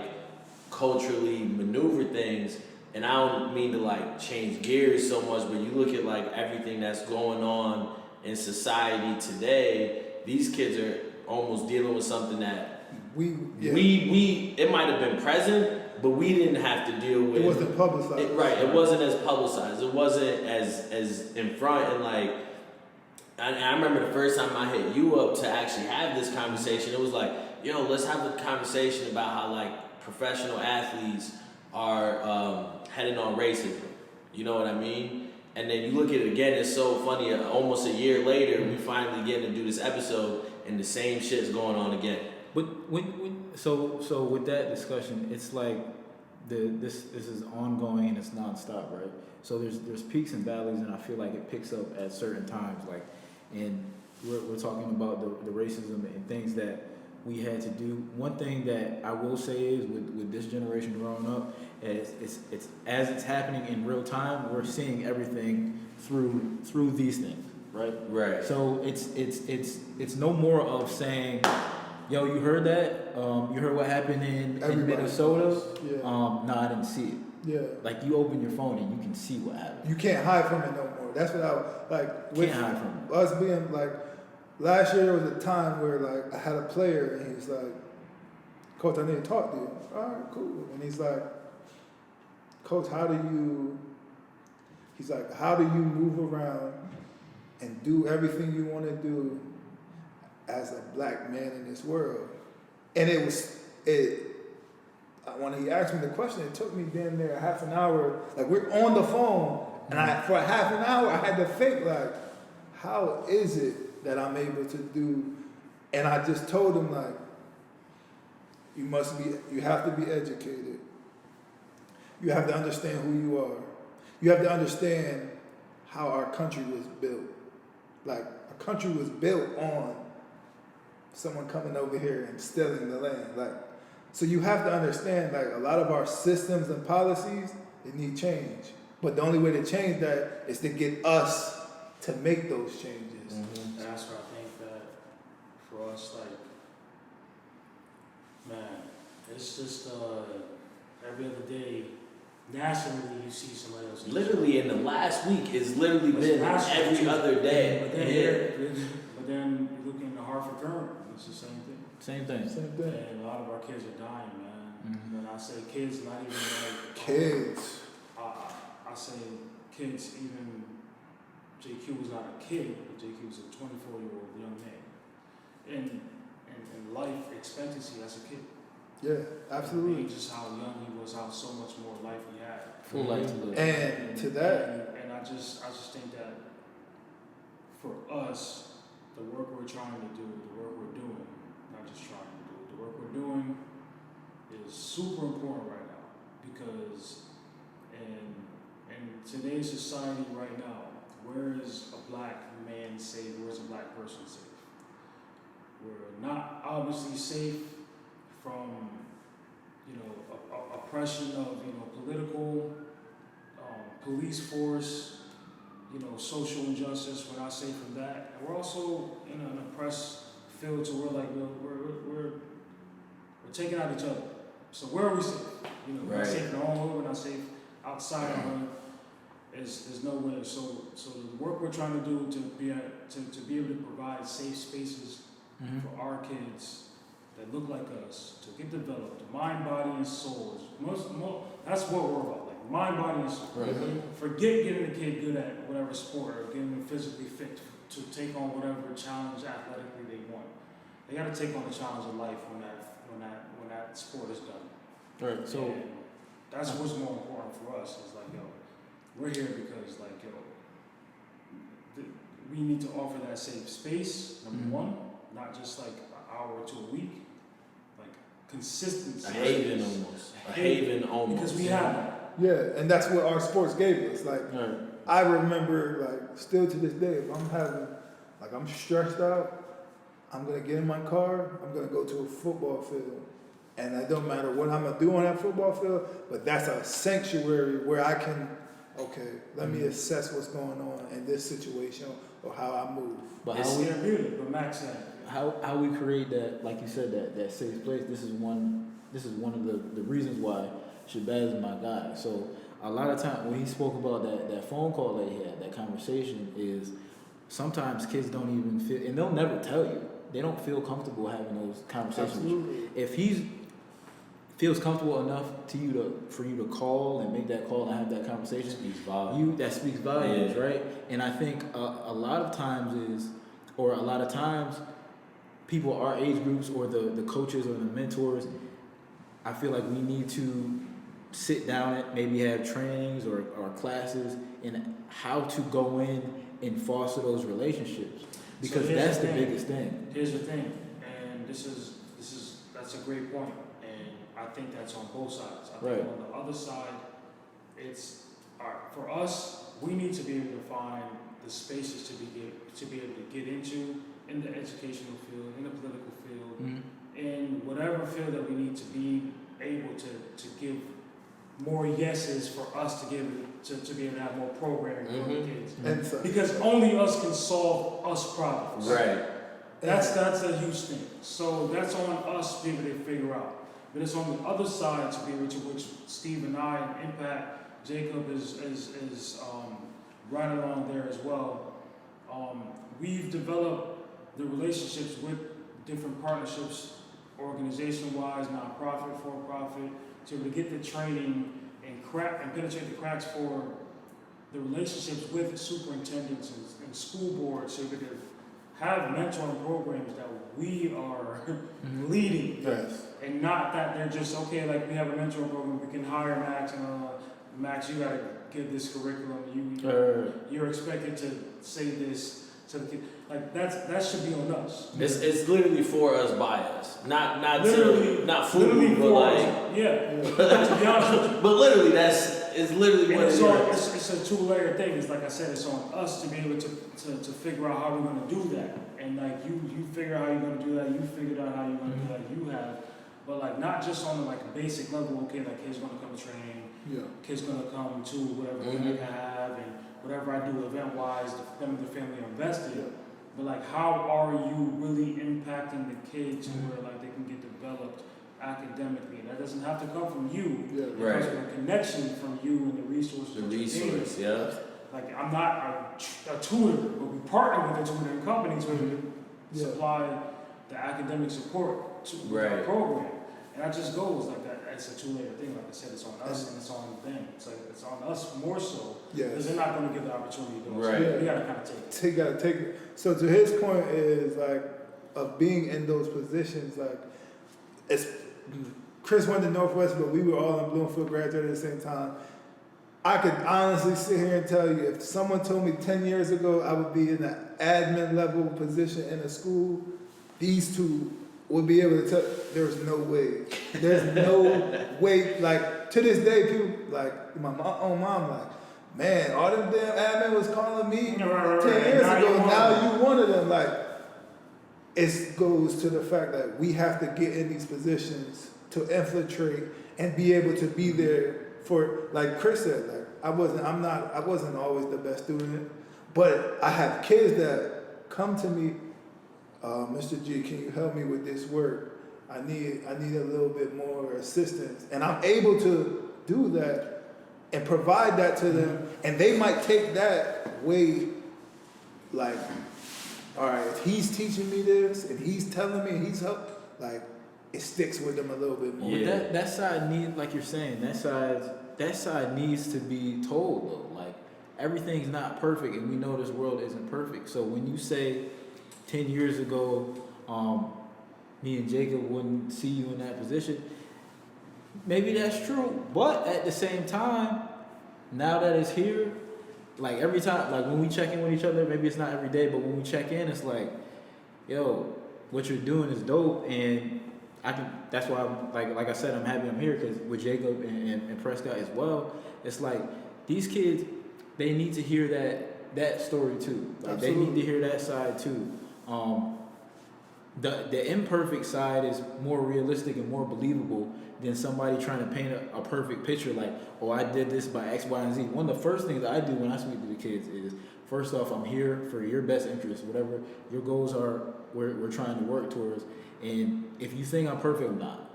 culturally maneuver things. And I don't mean to like change gears so much, but you look at like everything that's going on in society today, these kids are almost dealing with something that it might have been present, but we didn't have to deal with. It wasn't publicized. It wasn't as publicized. It wasn't as in front. And like, I remember the first time I hit you up to actually have this conversation, it was like, yo, let's have a conversation about how like professional athletes are heading on racism. You know what I mean? And then you look at it again, it's so funny, almost a year later, we finally get to do this episode, and the same shit's going on again. But so with that discussion, it's like this is ongoing and it's nonstop, right? So there's peaks and valleys, and I feel like it picks up at certain times, like, and we're talking about the racism and things that we had to do. One thing that I will say is with this generation growing up, is it's as it's happening in real time, we're seeing everything through these things, right? Right. So it's no more of saying, yo, you heard that? You heard what happened in Minnesota? Yeah. No, I didn't see it. Yeah. Like, you open your phone and you can see what happened. You can't hide from it no more. That's what I like. With Can't hide from it. us being like, last year was a time where like I had a player and he was like, "Coach, I need to talk to you." All right, cool. And he's like, "Coach, he's like, how do you move around and do everything you want to do as a black man in this world?" And when he asked me the question, it took me damn near half an hour. Like, we're on the phone, and for half an hour, I had to think like, how is it that I'm able to do? And I just told him like, you have to be educated. You have to understand who you are. You have to understand how our country was built. Like, our country was built on someone coming over here and stealing the land. Like, so you have to understand, like, a lot of our systems and policies, they need change. But the only way to change that is to get us to make those changes. And that's where I think that for us, like, man, it's just every other day, nationally, you see somebody else. Literally in the last week, it's literally been every other day. But then you look in the Hartford Current, it's the same thing. Same thing. Same thing. And a lot of our kids are dying, man. When I say kids, not even like Kids. I say kids, even JQ was not a kid, but JQ was a 24-year-old young man. And life expectancy as a kid. Yeah, absolutely. Just how young he was, how so much more life he had. Full life to live. And to that, and I just think that for us, the work we're trying to do, the work we're doing, not just trying to do, the work we're doing is super important right now because in today's society right now, where is a black man safe? Where is a black person safe? We're not obviously safe from, oppression of, political, police force, social injustice. We're not safe from that. And we're also in an oppressed field to where we're taking out each other. So where are we safe? We're not safe in our own hood. We're not safe outside our hood. There's nowhere. So the work we're trying to do to be able to provide safe spaces for our kids that look like us to get developed, mind, body, and soul. That's what we're about, like mind, body, and soul. Right. Forget getting the kid good at whatever sport or getting them physically fit to take on whatever challenge athletically they want. They got to take on the challenge of life when that sport is done. Right. So and that's what's more important for us. Is like, we're here because we need to offer that safe space. Number one, not just like an hour or 2 a week, like consistency. A haven almost. A haven almost. Because we have that. yeah, and that's what our sports gave us. Like, I remember, still to this day, if I'm stressed out, I'm gonna get in my car, I'm gonna go to a football field. And it don't matter what I'm gonna do on that football field, but that's a sanctuary where I can, let me assess what's going on in this situation or how I move. but It's therapeutic, but Max said. how we create that, like you said, that safe place. This is one of the reasons why Shabazz is my guy. So a lot of time when he spoke about that phone call that he had, that conversation, is sometimes kids don't even feel, and they'll never tell you, they don't feel comfortable having those conversations. Absolutely. If he feels comfortable enough for you to call and make that call and have that conversation, that speaks volumes, right? And I think a lot of times people our age groups or the coaches or the mentors, I feel like we need to sit down and maybe have trainings or classes in how to go in and foster those relationships, because that's the biggest thing. Here's the thing, and that's a great point, and I think that's on both sides. I think on the other side, it's for us. We need to be able to find the spaces to be able to get into in the educational field, in the political field, in whatever field that we need to be able to give more yeses for us to give to be able to have more programming for the kids. And so, Because only us can solve us problems. Right. That's a huge thing. So that's on us to be able to figure out. But it's on the other side to be able to, which Steve and I and Impact, Jacob is right along there as well. We've developed the relationships with different partnerships, organization-wise, nonprofit, for-profit, to get the training and penetrate the cracks for the relationships with superintendents and school boards, so we could have mentoring programs that we are leading. yes. And not that they're just, we have a mentoring program, we can hire Max, and Max, you gotta give this curriculum, you're expected to say this to the kid. Like, that should be on us. It's literally for us, by us. Not Literally food, but for like. us. Yeah. To be honest with you. But literally, it's literally what it is. It's a two-layer thing. It's like I said, it's on us to be able to figure out how we're going to do that. And like you figure out how you're going to do that. You figured out how you're going to do that. You have, but like not just on the like basic level. Okay, like kids going to come train. Yeah. Kids going to come to whatever event I have and whatever I do event-wise. The family are invested. Yeah. But like, how are you really impacting the kids to where like they can get developed academically? And that doesn't have to come from you. Yeah. It comes from a connection from you and the resources. The that you're resource, getting. yeah. Like, I'm not a tutor, but we partner with the tutoring companies where we supply the academic support to our program. And that just goes like that. It's a two-layer thing. Like I said, it's on us and it's on them. It's like it's on us more so Yes. because they're not going to give the opportunity to us. Right. So we got to kind of take it. Gotta take it. So to his point is like of being in those positions, like it's Chris went to Northwest, but we were all in Bloomfield, graduated at the same time. I could honestly sit here and tell you if someone told me 10 years ago I would be in an admin level position in a school, these two would be able to tell. There's no way. There's no way. Like to this day, people like my own mom, like, man, all them damn admin was calling me 10 years ago. Now you one of them. Like, it goes to the fact that we have to get in these positions to infiltrate and be able to be there for, like Chris said, like I wasn't always the best student, but I have kids that come to me, Mr. G, can you help me with this work? I need a little bit more assistance, and I'm able to do that and provide that to them, and they might take that way, like, all right, if he's teaching me this and he's telling me and he's like, it sticks with them a little bit more. Yeah. That side need, like you're saying, that side needs to be told though. Like everything's not perfect, and we know this world isn't perfect. So when you say 10 years ago, me and Jacob wouldn't see you in that position, maybe that's true. But at the same time, now that it's here, like every time, like when we check in with each other, maybe it's not every day, but when we check in, it's like, yo, what you're doing is dope, and that's why I'm like I said, I'm happy I'm here because with Jacob and Prescott as well, it's like these kids, they need to hear that story too. Like they need to hear that side too. The imperfect side is more realistic and more believable than somebody trying to paint a perfect picture like, oh, I did this by X, Y, and Z. One of the first things I do when I speak to the kids is, first off, I'm here for your best interest, whatever your goals are, we're trying to work towards. And if you think I'm perfect, I'm not.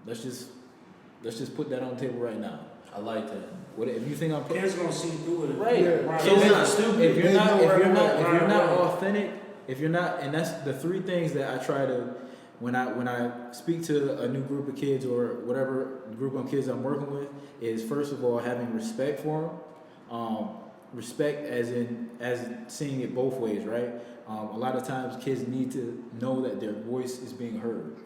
Let's just put that on the table right now. I like that. What if you think I'm perfect? Kids gonna see through it. Right. Yeah. So It's not stupid. if you're not Right. authentic, if you're not, and that's the three things that I try to, when I speak to a new group of kids or whatever group of kids I'm working with, is first of all having respect for them. Respect as seeing it both ways, right? A lot of times kids need to know that their voice is being heard,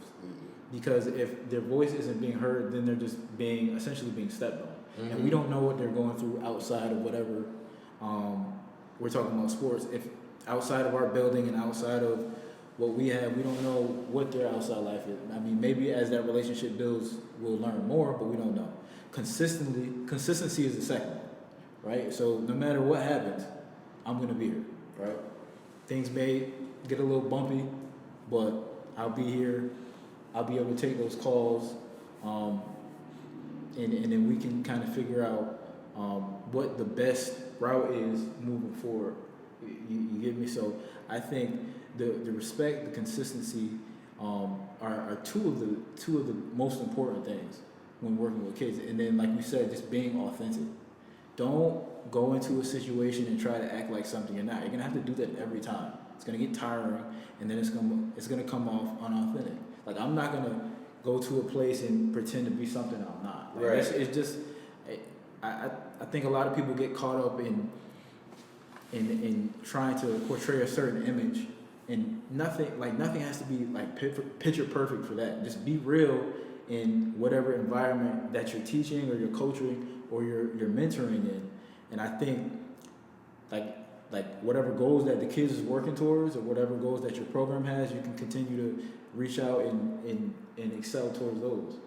because if their voice isn't being heard, then they're just essentially being stepped on. Mm-hmm. And we don't know what they're going through outside of whatever we're talking about sports. If outside of our building and outside of what we have, we don't know what their outside life is. I mean, maybe as that relationship builds, we'll learn more, but we don't know. Consistency is the second one, right? So no matter what happens, I'm gonna be here, right? Things may get a little bumpy, but I'll be here. I'll be able to take those calls, and then we can kind of figure out what the best route is moving forward. You get me? So I think the respect, the consistency are two of the most important things when working with kids. And then, like you said, just being authentic. Don't go into a situation and try to act like something you're not. You're gonna have to do that every time. It's gonna get tiring, and then it's gonna come off unauthentic. Like I'm not gonna go to a place and pretend to be something I'm not. Like, Right. It's just I think a lot of people get caught up in trying to portray a certain image, and nothing has to be like picture perfect for that. Just be real in whatever environment that you're teaching or you're coaching or you're mentoring in. And I think like whatever goals that the kids is working towards or whatever goals that your program has, you can continue to reach out and excel towards those.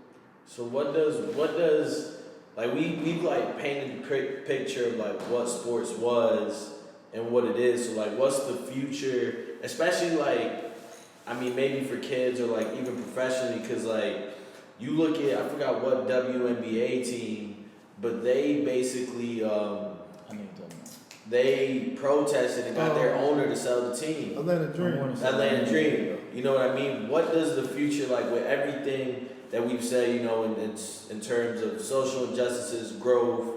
So what does like we've like painted a picture of like what sports was and what it is. So like what's the future, especially like, I mean maybe for kids or like even professionally, because like you look at, I forgot what WNBA team, but they basically they protested and got their owner to sell the team. Atlanta Dream. Atlanta Dream. You know what I mean? What does the future, like with everything that we've said, you know, in terms of social injustices, growth,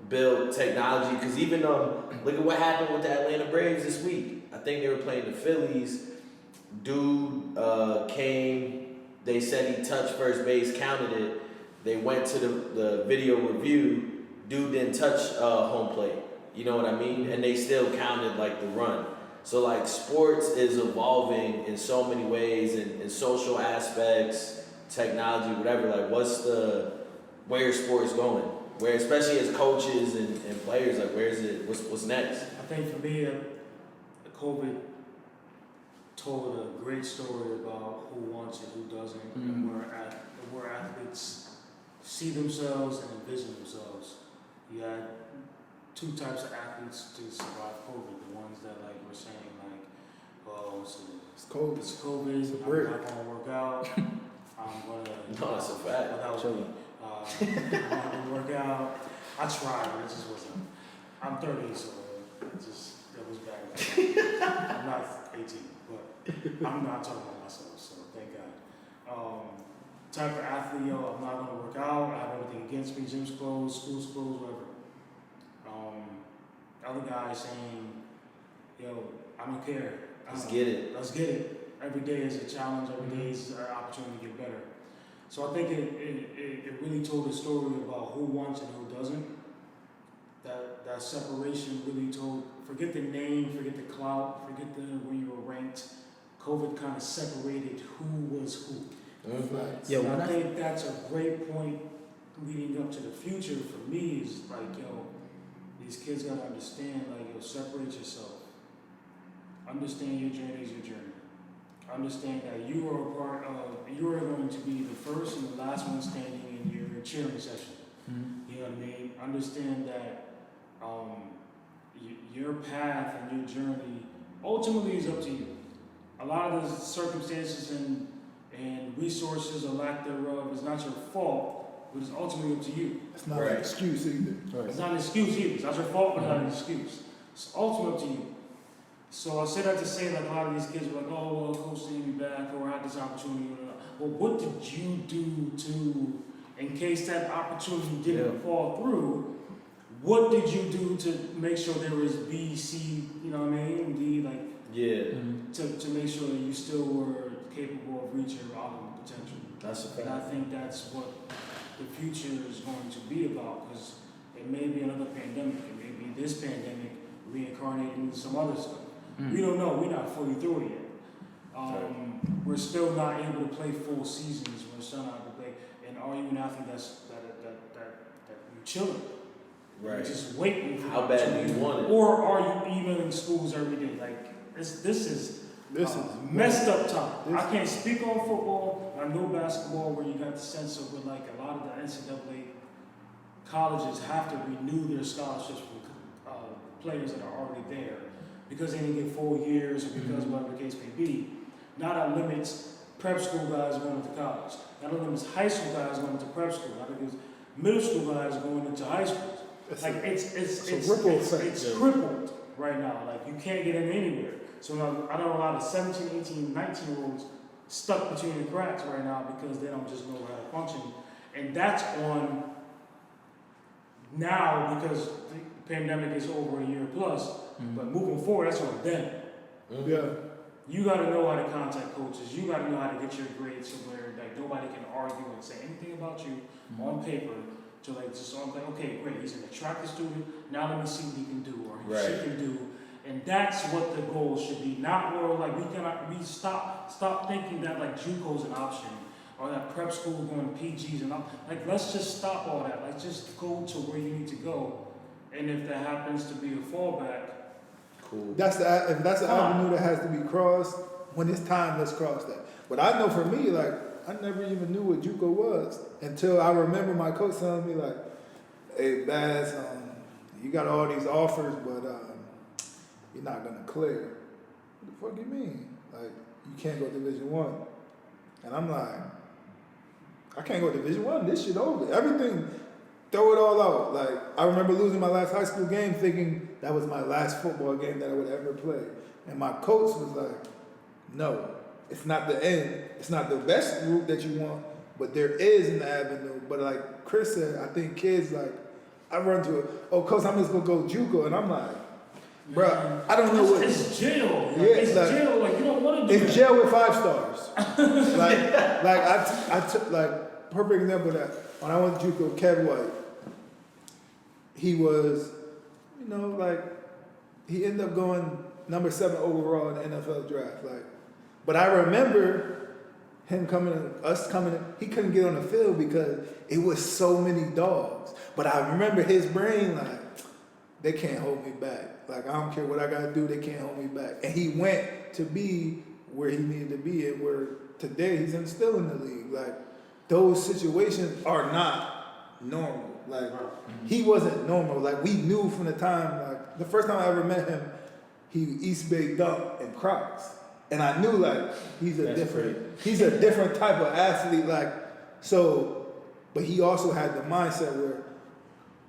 build, technology? Because even look at what happened with the Atlanta Braves this week. I think they were playing the Phillies. Dude came they said he touched first base, counted it. They went to the video review. Dude didn't touch home plate. You know what I mean? And they still counted like the run. So like sports is evolving in so many ways, in social aspects, technology, whatever. Like where's sports going? Where, especially as coaches and players, like where's it? What's next? I think for me, COVID told a great story about who wants and who doesn't, and where athletes see themselves and envision themselves. You had two types of athletes to survive COVID. The ones that like were saying like, "Oh, It's cold. it's COVID. It's a I'm break. not gonna work out. I'm gonna." No, that's a fact. Without me. I'm not gonna work out. I tried, but it just wasn't. I'm 30, so that was bad. I'm not 18, but I'm not talking about myself, so thank God. Type of athlete, yo, I'm not gonna work out. I have everything against me. Gym's closed, school's closed, whatever. Other guy saying, yo, I don't care. Let's get it. Let's get it. Every day is a challenge. Every day is an opportunity to get better. So I think it really told a story about who wants and who doesn't. That separation really told, forget the name, forget the clout, forget where you were ranked. COVID kind of separated who was who. Yeah, And I think that's a great point leading up to the future for me is like, yo, these kids gotta understand, like, yo, separate yourself. Understand your journey is your journey. Understand that you are going to be the first and the last one standing in your cheering session. You know what I mean? Understand that your path and your journey ultimately is up to you. A lot of the circumstances and resources or lack thereof is not your fault, but it's ultimately up to you. It's not an excuse either. It's not an excuse either. It's not your fault, but not an excuse. It's ultimately up to you. So I say that to say, like, a lot of these kids were like, oh, well, coach didn't me back, or I had this opportunity. Well, what did you do to, in case that opportunity didn't fall through, what did you do to make sure there was B, C, you know what I mean, D, like, to make sure that you still were capable of reaching your optimal potential? That's a fact. And I think that's what the future is going to be about, because it may be another pandemic, it may be this pandemic reincarnated into some other stuff. We don't know. We're not fully through it yet. We're still not able to play full seasons. We're still not able to play. And are you an athlete that you chilling? Right. You're just waiting for how bad do you want it? Or are you even in schools every day? Like this is messed up time. I can't speak on football. I know basketball where you got the sense of where like a lot of the NCAA colleges have to renew their scholarships for players that are already there, because they didn't get 4 years, or because whatever the case may be. Now that limits prep school guys going into college. That limits high school guys going into prep school. That limits middle school guys going into high school. It's crippled right now. Like, you can't get in anywhere. So now, I know a lot of 17, 18, 19-year-olds stuck between the cracks right now because they don't just know how to function. And that's on now because the pandemic is over a year plus. But moving forward, that's on them. Yeah. You got to know how to contact coaches. You got to know how to get your grades to where like nobody can argue and say anything about you on paper. To like just on like, okay, great, he's an attractive student. Now let me see what he can do or she can do. And that's what the goal should be. Not where like we stop thinking that like JUCO's an option or that prep school going to PGs and all. Like, let's just stop all that. Let's just go to where you need to go. And if that happens to be a fallback, cool. If that's the avenue that has to be crossed, when it's time, let's cross that. But I know for me, like, I never even knew what JUCO was until I remember my coach telling me, like, hey, Baz, you got all these offers, but you're not going to clear. What the fuck you mean? Like, you can't go Division I. And I'm like, I can't go Division I. This shit over. Everything, throw it all out. Like, I remember losing my last high school game thinking that was my last football game that I would ever play. And my coach was like, no, it's not the end. It's not the best route that you want, but there is an avenue. But like Chris said, I think kids, like, I run to it, oh, coach, I'm just going to go JUCO. And I'm like, Bruh, I don't know what. It's jail. Yeah, It's like- jail. Like you don't want to do It's that. jail with 5 stars. I took like perfect example of that. When I went to JUCO, Kev White, he was, like he ended up going number 7 overall in the NFL draft. Like, but I remember him us coming. He couldn't get on the field because it was so many dogs. But I remember his brain like, they can't hold me back. Like, I don't care what I gotta do, they can't hold me back. And he went to be where he needed to be and where today he's still in the league. Like, those situations are not normal. Like, he wasn't normal. Like, we knew from the time, like, the first time I ever met him, he East Bay dunked in Crocs. And I knew, like, he's a different type of athlete. Like, so, but he also had the mindset where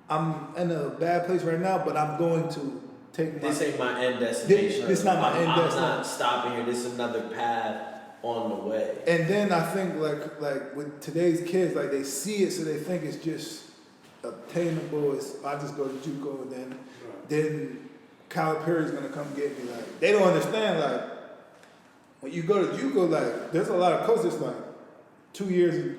I'm in a bad place right now, but I'm going to take my... This ain't my end destination. This not my end destination. I'm not stopping here. This is another path on the way. And then I think like with today's kids, like they see it, so they think it's just obtainable. I just go to JUCO, and then Calipari's gonna come get me. Like, they don't understand. Like, when you go to JUCO, like there's a lot of coaches like 2 years,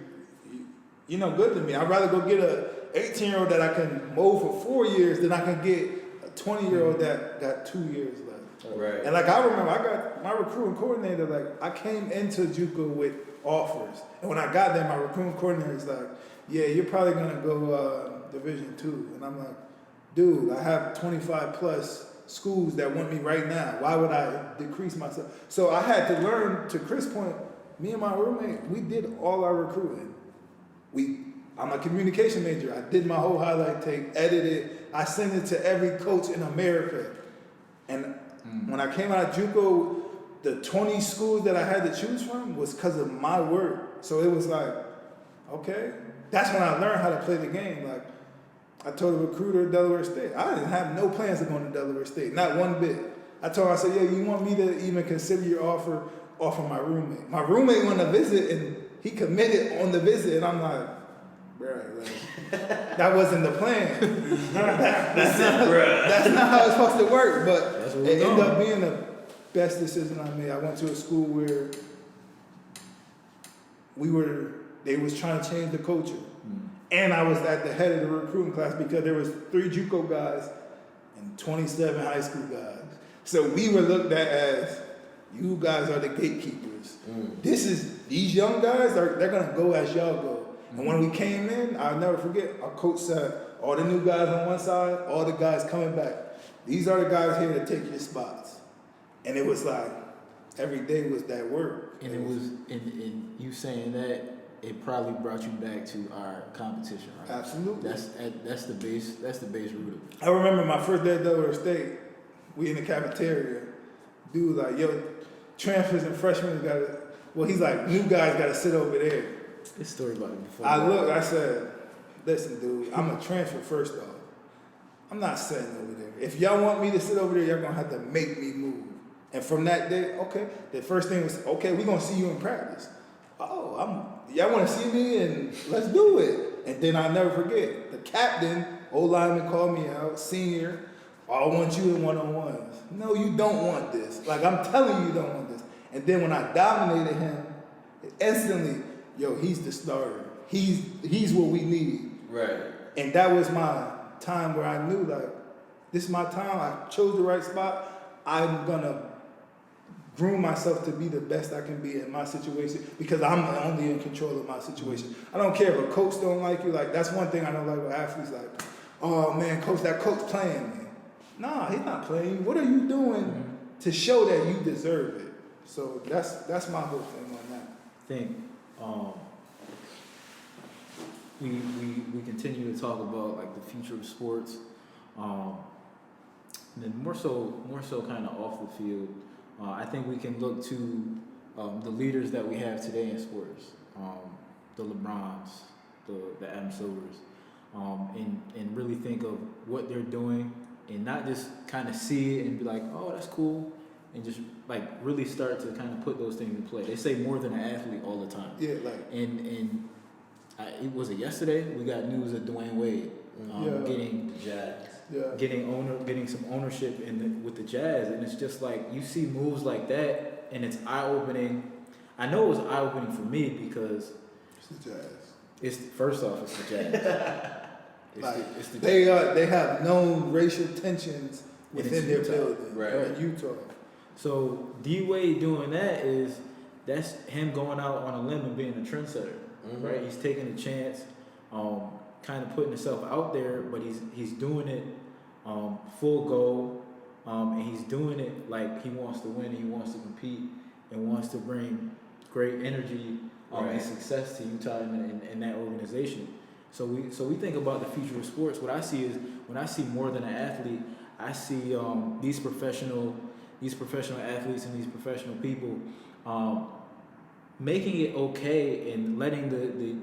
you know, good to me. I'd rather go get a 18-year-old that I can mold for 4 years than I can get a 20-year-old that got 2 years left. Right. And like I remember, I got my recruiting coordinator. Like, I came into JUCO with offers, and when I got there, my recruiting coordinator is like, "Yeah, you're probably gonna go Division II." And I'm like, "Dude, I have 25 plus schools that want me right now. Why would I decrease myself?" So I had to learn. To Chris' point, me and my roommate, we did all our recruiting. I'm a communication major. I did my whole highlight tape, edited. I sent it to every coach in America. And when I came out of JUCO, the 20 schools that I had to choose from was because of my work. So it was like, okay. That's when I learned how to play the game. Like, I told the recruiter at Delaware State, I didn't have no plans of going to Delaware State, not one bit. I told her, I said, "Yeah, you want me to even consider your offer my roommate?" My roommate wanted to visit, and he committed on the visit, and I'm like, bruh, like, that wasn't the plan. That's not how it's supposed to work, but it ended up being the best decision I made. I went to a school where they was trying to change the culture. And I was at the head of the recruiting class because there was 3 JUCO guys and 27 high school guys. So we were looked at as, you guys are the gatekeepers. These young guys, they're gonna go as y'all go. And when we came in, I'll never forget, our coach said, all the new guys on one side, all the guys coming back. These are the guys here to take your spots. And it was like, every day was that work. And it was, in you saying that, it probably brought you back to our competition, right? Absolutely. That's the base root of it. I remember my first day at Delaware State, we in the cafeteria, dude like, "Yo, transfers and freshmen he's like, new guys gotta sit over there." This story about it before. I looked, I said, "Listen, dude, I'm a transfer first off. I'm not sitting over there. If y'all want me to sit over there, y'all gonna have to make me move." And from that day, okay, the first thing was, "Okay, we're gonna see you in practice." "Oh, y'all wanna see me, and let's do it." And then I'll never forget, the captain, old lineman, called me out, senior, "I want you in one-on-ones." "No, you don't want this. Like, I'm telling you don't want this." And then when I dominated him, instantly, yo, he's the starter. He's what we need. Right. And that was my time where I knew, like, this is my time. I chose the right spot. I'm gonna groom myself to be the best I can be in my situation because I'm only in control of my situation. I don't care if a coach don't like you. Like, that's one thing I don't like with athletes. Like, "Oh man, coach, that coach playing me." Nah, he's not playing you. What are you doing to show that you deserve it? So that's my whole thing on that. I think we continue to talk about like the future of sports, and then more so kind of off the field. I think we can look to the leaders that we have today in sports, the LeBrons, the Adam Silvers, and really think of what they're doing, and not just kind of see it and be like, "Oh, that's cool," and just like really start to kind of put those things in play. They say more than an athlete all the time. Yeah, like, And it was yesterday we got news of Dwayne Wade Yeah. getting Jazz. Yeah. getting some ownership with the Jazz, and it's just like you see moves like that, and it's eye opening. I know it was eye opening for me because It's the Jazz. it's first off it's the Jazz. It's the They have known racial tensions within it's their Utah. building Right. in Utah. So D-Wade doing that's him going out on a limb and being a trendsetter, right? He's taking a chance, kind of putting himself out there, but he's doing it full go, and he's doing it like he wants to win, he wants to compete, and wants to bring great energy and success to Utah and that organization. So we think about the future of sports. What I see is when I see more than an athlete, I see these professional athletes and these professional people making it okay and letting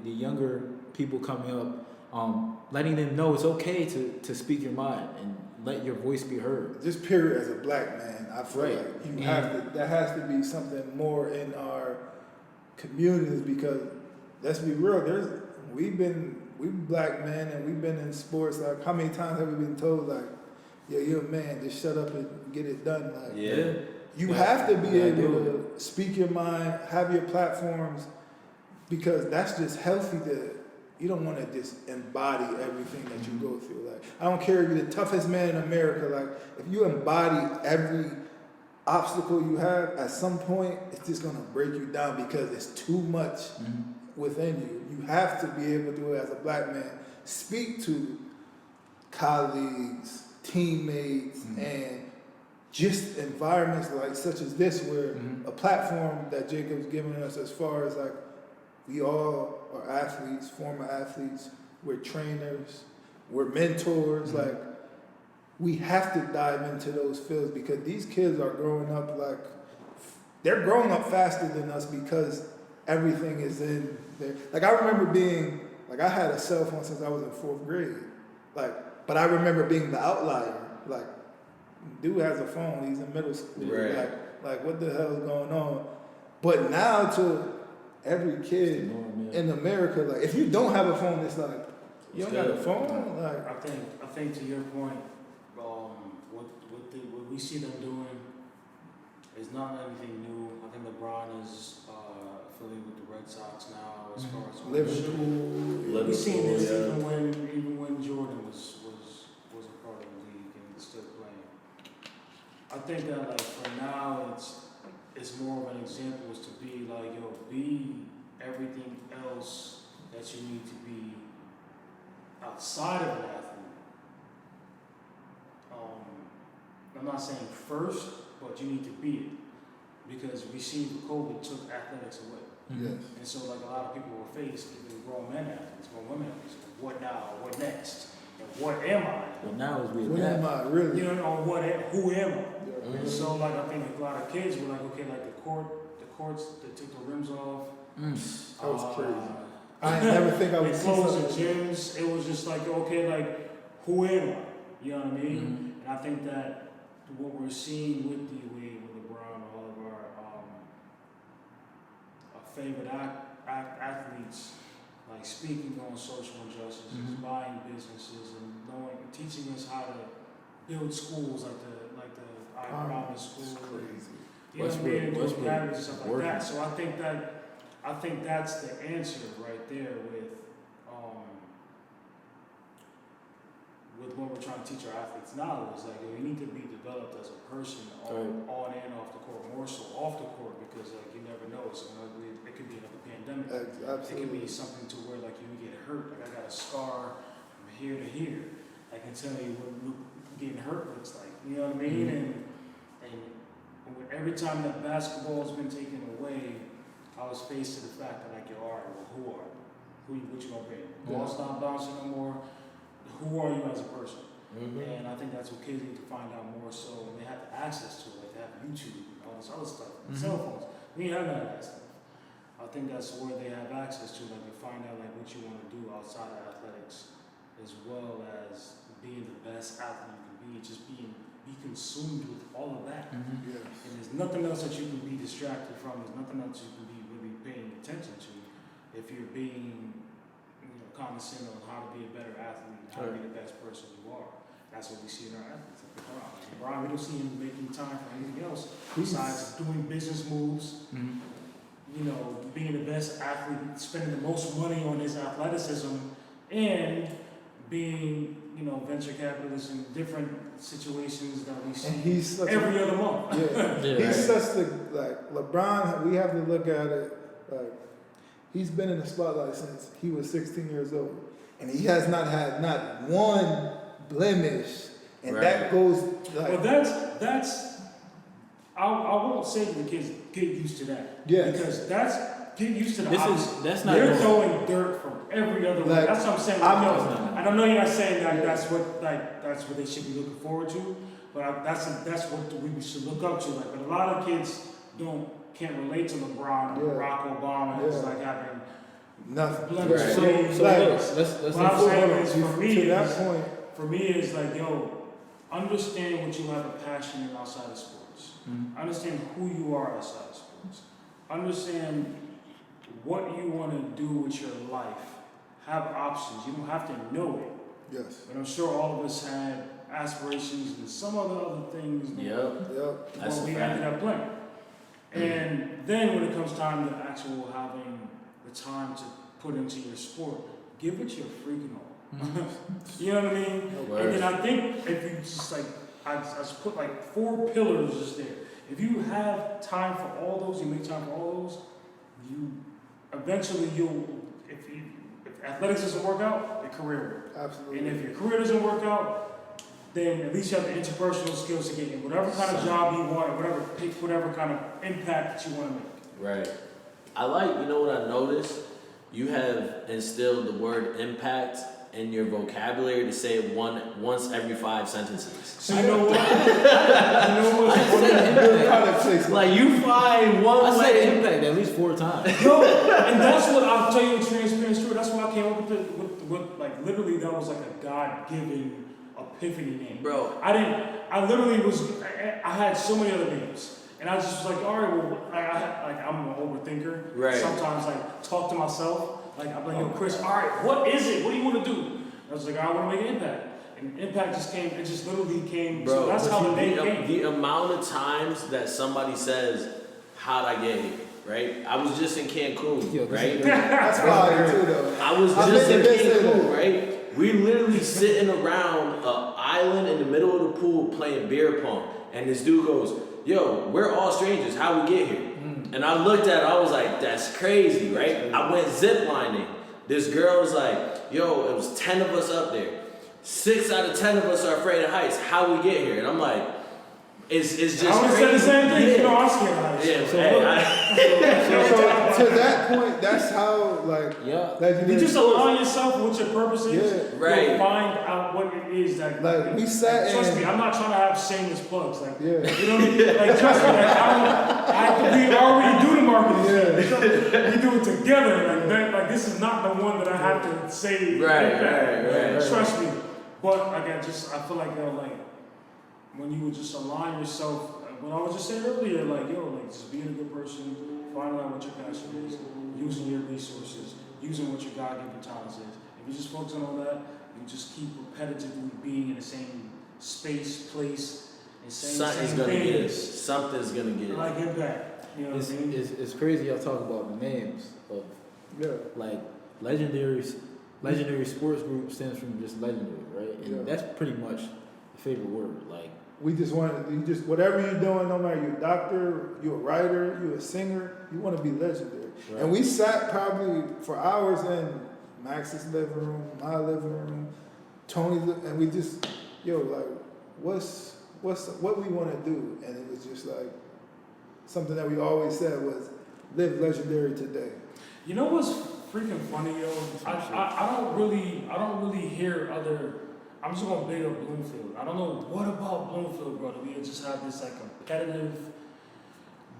the younger people coming up, letting them know it's okay to speak your mind and let your voice be heard. Just period, as a black man, I feel Right. like you have to. That has to be something more in our communities because let's be real. We black men and we've been in sports. Like how many times have we been told like, yeah, you're a man, just shut up and get it done. Like, Yeah. you have to be Yeah, I able do. to speak your mind, have your platforms, because that's just healthy you don't want to just embody everything that you go through. Like, I don't care if you're the toughest man in America, like, if you embody every obstacle you have, at some point, it's just going to break you down because it's too much within you. You have to be able to do it as a black man. Speak to colleagues, teammates, and just environments like such as this where a platform that Jacob's given us as far as like we all are athletes, former athletes, we're trainers, we're mentors, like we have to dive into those fields because these kids are growing up like they're growing up faster than us because everything is in there. Like I remember being like I had a cell phone since I was in 4th grade. Like but I remember being the outlier. Like dude has a phone, he's in middle school. Right. Like what the hell is going on? But now to every kid in America, like if you don't have a phone, it's like you don't got a phone. Like I think to your point, what we see them doing is not anything new. I think LeBron is affiliated with the Red Sox now as far as Liverpool. We've seen this even when Jordan was a part of the league and still playing. I think that like for now it's more of an example is to be like, yo, be everything else that you need to be outside of an athlete. I'm not saying first, but you need to be it. Because we see COVID took athletics away. Yes. And so like a lot of people were faced, even grown men athletes, grown women athletes, what now, what next? And what am I? But now it's What am I really? You know, who am I? Yeah. And so like I think a lot of kids were like, okay, like the courts, they took the rims off. That was crazy. I ain't never think I would They see closed something. the gyms. It was just like, okay, like who am I? You know what I mean? And I think that what we're seeing with D-Wade, with LeBron, all of our favorite athletes, like speaking on social injustice, buying businesses, and teaching us how to build schools like the I Promise school. Crazy. You know what I mean? And build Westbrook academies and stuff like working. that. So I think that's the answer right there with what we're trying to teach our athletes now is like you need to be developed as a person on and off the court, more so off the court because like you never know. So it could be another pandemic. It Absolutely. could be something to where like you get hurt. Like I got a scar from here to here. I can tell you what getting hurt looks like. You know what I mean? And every time that basketball has been taken away, I was faced to the fact that like, yo, all right, well, who are you? What you gonna be? Ball's not bouncing no more. Who are you as a person? And I think that's what kids need to find out more so when they have the access to it, like they have YouTube and all this other stuff, cell phones. We ain't have none of that stuff. I think that's where they have access to, like to find out like what you want to do outside of athletics, as well as being the best athlete you can be, just be consumed with all of that. Yes. And there's nothing else that you can be distracted from. There's nothing else you can be really paying attention to if you're being cognizant on how to be a better athlete, how to be the best person you are. That's what we see in our athletes. Like LeBron, we don't see him making time for anything else besides doing business moves. You know, being the best athlete, spending the most money on his athleticism, and being, you know, venture capitalist in different situations that we see And he's such every other month. He's such the, like, LeBron, we have to look at it, like, he's been in the spotlight since he was 16 years old. And he has not had not one blemish. And that goes, like... Well, that's I won't say to the kids, get used to that. Yes. Because get used to the opposite. That's not... They're throwing dirt from every other way. Like, That's what I'm saying. I don't know you're not saying that that's what they should be looking forward to, but that's what we should look up to. Like, but a lot of kids can't relate to LeBron or Barack Obama as like having nothing. blemish. So let's what I'm saying is, for me, it's like, yo, understand what you have a passion in outside of sports. Understand who you are outside of sports. Understand what you want to do with your life. Have options. You don't have to know it. Yes. But I'm sure all of us had aspirations and some other things. That's we ended up playing. And then when it comes time to actual having the time to put into your sport, give it your freaking all. You know what I mean? And then I think if you just like, I just put like 4 pillars just there. If you have time for all those, you make time for all those, eventually if athletics doesn't work out, your career will. Absolutely. And if your career doesn't work out, then at least you have the interpersonal skills to get in whatever kind of job you want, whatever kind of impact that you want to make. Right. I like, you know what I noticed? You have instilled the word impact in your vocabulary to say it once every 5 sentences. So you know what? Like you find one I way. said impact at least 4 times. No, and that's what I'll tell you a transparent story. That's why I came up with like literally that was like a God-given epiphany name. Bro. I had so many other names. And I just was like, all right, well, I'm an overthinker. Right. Sometimes like talk to myself. Like I'm like, yo, Chris, all right, what is it? What do you want to do? I was like, I want to make an impact. And impact just came, it just literally came. Bro, so that's how the name came. The amount of times that somebody says, how'd I get here? Right? I was just in Cancun, right? That's fire too, though. I was just in Cancun, right? We literally sitting around an island in the middle of the pool playing beer pong. And this dude goes, yo, we're all strangers. How we get here? And I looked at it, I was like, that's crazy, right? I went ziplining. This girl was like, yo, it was 10 of us up there. 6 out of 10 of us are afraid of heights. How we get here? And I'm like, it's just I would say the same thing. Yeah. You know, I'm scared of heights. Yeah, So to that point, that's how, like, You just align yourself with what your purpose is. Yeah. Right. You'll find out what it is that. Like, we sat Trust in- me, I'm not trying to have shameless plugs. Like, Yeah. you know what I mean? Like, trust me, like, we already do the marketing. We do it together. Like, this is not the one that I have to say. Right. Trust me. But again, I feel like, like, when you would just align yourself, what I was just saying earlier, like, just being a good person, finding out what your passion is, using your resources, using what your God-given talents is. If you just focus on all that, you just keep repetitively being in the same space, place, and Something's same gonna get it. things. Something's gonna get it. Like impact. You know what I mean? It's crazy y'all talk about the names of like legendary sports group stands from just legendary, right? And that's pretty much the favorite word. Like we just want whatever you're doing, no matter you're a doctor, you're a writer, you're a singer, you want to be legendary. Right. And we sat probably for hours in Max's living room, my living room, Tony's, and we just, like, what we want to do, and it was just like something that we always said was live legendary today. You know what's freaking funny, yo? I don't really hear other. I'm just gonna big up Bloomfield. I don't know what about Bloomfield, brother. We just have this like competitive,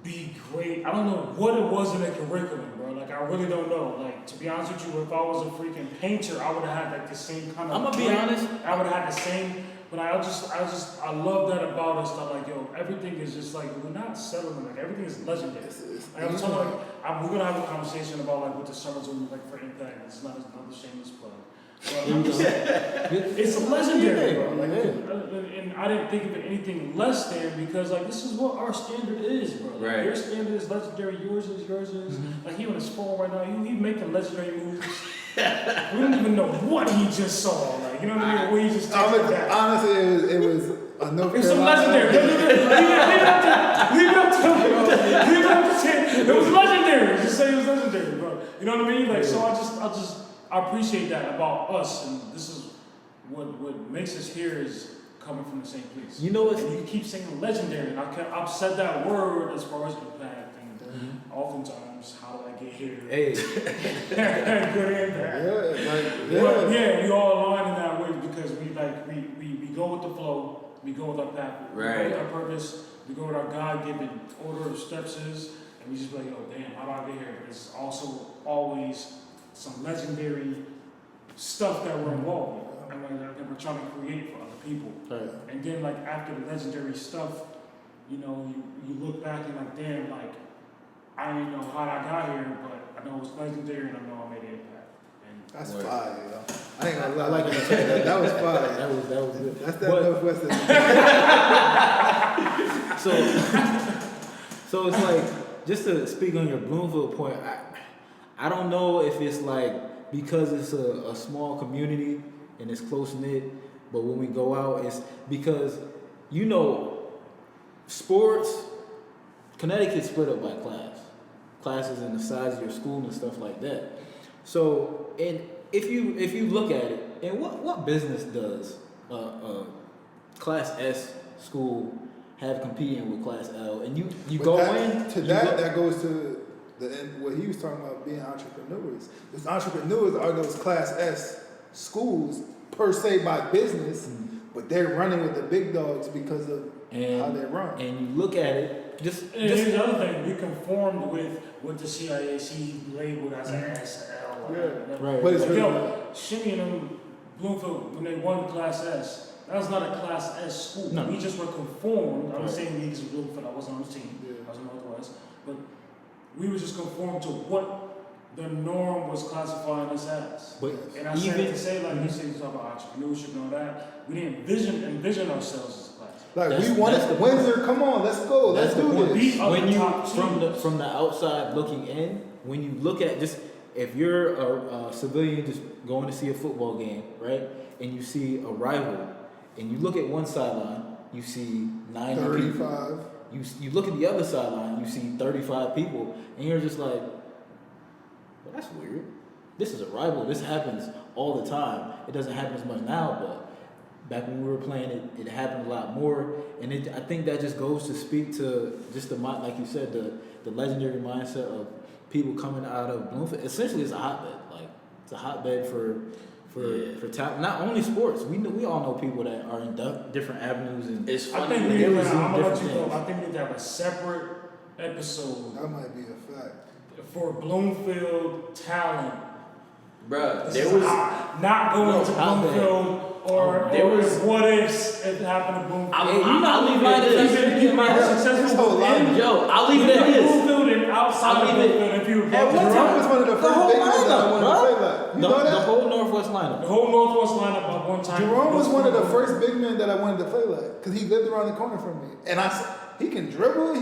be great. I don't know what it was in the curriculum, bro. Like I really don't know. Like to be honest with you, if I was a freaking painter, I would have had like the same kind of. I'm gonna be honest. I would have had the same. But I love that about us. That like, everything is just like we're not settling. Like everything is legendary. Like I'm talking like we're gonna have a conversation about like what the summer's gonna look like for Impact. It's not another shameless plug. It's legendary, bro. Like, and I didn't think of it anything less than because like this is what our standard is, bro. Like, Right. Your standard is legendary. Yours is. Like he on his phone right now. He making legendary moves. We don't even know what he just saw. Like you know what I mean? What he just texted back. Honestly, it was a North It was some Carolina. legendary. Leave it up to it was legendary. Just say it was legendary, bro. You know what I mean? Like so, I appreciate that about us, and this is what makes us here is coming from the same place. You know what's and you keep saying legendary, and I've said that word as far as impact, and oftentimes how do I get here? Hey, Good and bad. But yeah, we all align in that way because we go with the flow, we go with our path, we go with our purpose, we go with our God-given order of steps is, and we just be like, oh damn, how do I get here? But it's also always some legendary stuff that we're involved with and that we're trying to create for other people. right. And then like after the legendary stuff, you know, you look back and like, damn, like I didn't know how I got here, but I know it was legendary and I know I made an impact. And That's Word. fire, yo. I ain't gonna lie. I like it. That was fire. That was good. That's that But- Northwestern. So it's like, just to speak on your Bloomfield point, I don't know if it's like because it's a small community and it's close knit, but when we go out, it's because sports. Connecticut's split up by classes and the size of your school and stuff like that. So, and if you look at it, and what business does Class S school have competing with Class L? And you But go that, in to that. That goes to the end. What he was talking about being entrepreneurs. Those entrepreneurs are those Class S schools per se by business, but they're running with the big dogs because of how they run. And you look at it, just here's the other thing, we conformed with what the CIAC labeled as an SL. right. But it's Like, really yo, Shimmy and them, Bloomfield, when they won Class S, that was not a Class S school. No. We just were conformed. I was Right. saying we just Bloomfield, I wasn't on the team. Yeah. I was in Northwest. But we were just conformed to what the norm was classifying us as. But And I said to say, like, you said, you talk about entrepreneurship and all that, we didn't envision ourselves as a class. like That's- we wanted that's the Windsor. Come on, let's go. Let's That's the do point. this. Beat other when you top teams. from the outside looking in, when you look at just if you're a civilian just going to see a football game, right, and you see a rival, and you look at one sideline, you see 90 people. 35. You look at the other sideline, you see 35 people, and you're just like, well, that's weird. This is a rival. This happens all the time. It doesn't happen as much now, but back when we were playing it happened a lot more. And I think that just goes to speak to just like you said, the legendary mindset of people coming out of Bloomfield. Essentially, it's a hotbed. Like it's a hotbed for talent. Not only sports. We all know people that are in different avenues and It's I funny. think we they need was to, doing I'm gonna let different you go. things. I think we need to have a separate episode That might be a fact. for Bloomfield talent. Bruh, This there is was not going No, to how bad? Bloomfield or There or was- what ifs if it happened to Bloomfield. I'll leave it at this. You might have This successful whole line, within Yo, I'll leave it at this. Bloomfield and outside I'll of leave it- Bloomfield if you were At both one Jerome time, was one of the the first whole big ones that I lineup, wanted bro. to play like. You know the that? whole Northwest lineup. the whole Northwest lineup at one time. Jerome was one of the first big men that I wanted to play like, cause he lived around the corner from me, and I said he can dribble.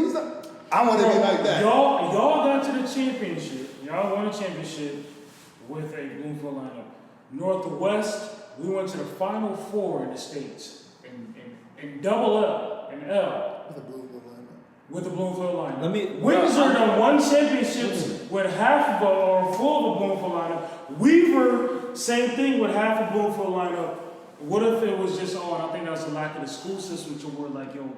I want to be like that. Y'all got to the championship. Y'all won a championship with a Bloomfield lineup. Northwest, we went to the Final Four in the States in double L and L With a Bloomfield lineup. with the Bloomfield lineup. Let me- Windsor done won championships with half of or full of the Bloomfield lineup. Weaver, same thing with half of Bloomfield lineup. What if it was just, and I think that was the lack of the school system to where like, yo,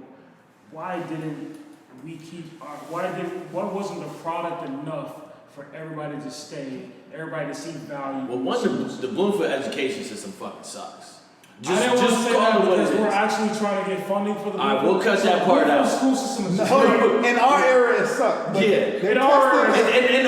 why didn't we keep our, why wasn't the product enough for everybody to stay, everybody to see value? Well, one, the Bloomfield education system fucking sucks. I didn't want to say call that it what because it we're is. actually trying to get funding for the All right, we'll cut that part Bloomfield out. school system is No, great. in our era it sucked. But Yeah. they In our tested era.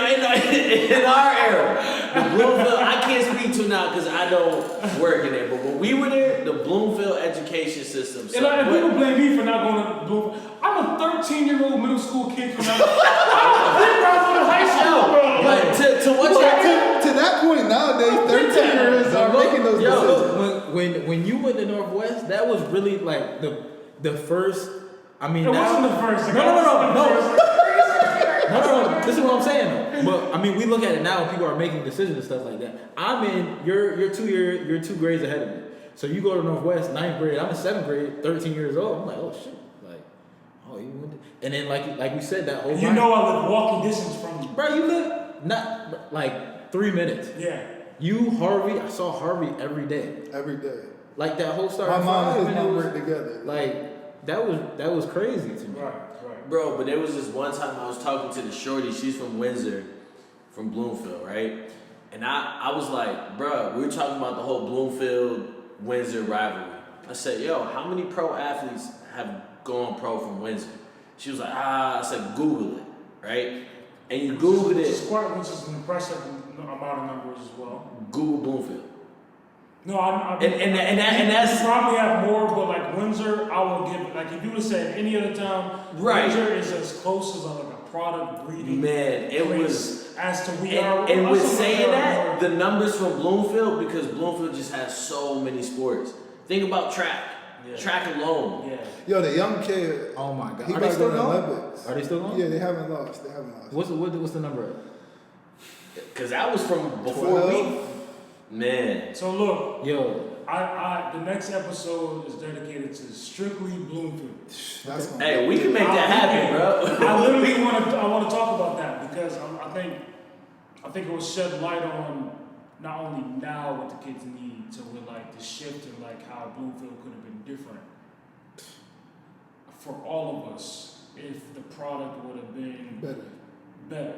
it. In our era, the Bloomfield, I can't speak to now because I don't work in there, but when we were there, the Bloomfield education system sucked. And But- people blame me for not going to Bloomfield. I I'm a 13-year-old middle school kid from I'm from high school, bro. Like to what you To that point nowadays, 13-year-olds are making those decisions. When you went to Northwest, that was really like the first. I mean, It wasn't the first. No. This is what I'm saying. But I mean, we look at it now. People are making decisions and stuff like that. You're 2 grades ahead of me. So you go to Northwest, 9th grade. I'm in 7th grade, 13 years old. I'm like, oh shit, like, oh you went. And then like we said that whole. You know, I live walking distance from you, bro. You live not like 3 minutes. Yeah. I saw Harvey every day. Every day. Like that whole start. My mom and his mom was work together. like that was crazy to me. Right. Bro, but there was this one time I was talking to the shorty. She's from Windsor, from Bloomfield, right? And I was like, bro, we were talking about the whole Bloomfield-Windsor rivalry. I said, yo, how many pro athletes have gone pro from Windsor? She was like, I said, Google it, right? And you Googled it. Which is an impressive amount of numbers as well. Google Bloomfield. No, and that's you probably have more, but like Windsor, I will give, like if you would have said any other town, right. Windsor is as close as like a product breeding. Man, it was as to we are. And with saying that, the numbers from Bloomfield, because Bloomfield just has so many sports. Think about track. Yeah. Track alone. Yeah. Yo, the young kid. Oh my god. He Are they still going? Olympics. Are they still going? Yeah, they haven't lost. What's the number? Because that was from before 12. Man. So look. Yo. The next episode is dedicated to strictly Bloomfield. Hey, we can make that happen, bro. I literally want to talk about that because I think it will shed light on not only now what the kids need, so with like the shift in like how Bloomfield could have been different for all of us if the product would have been better.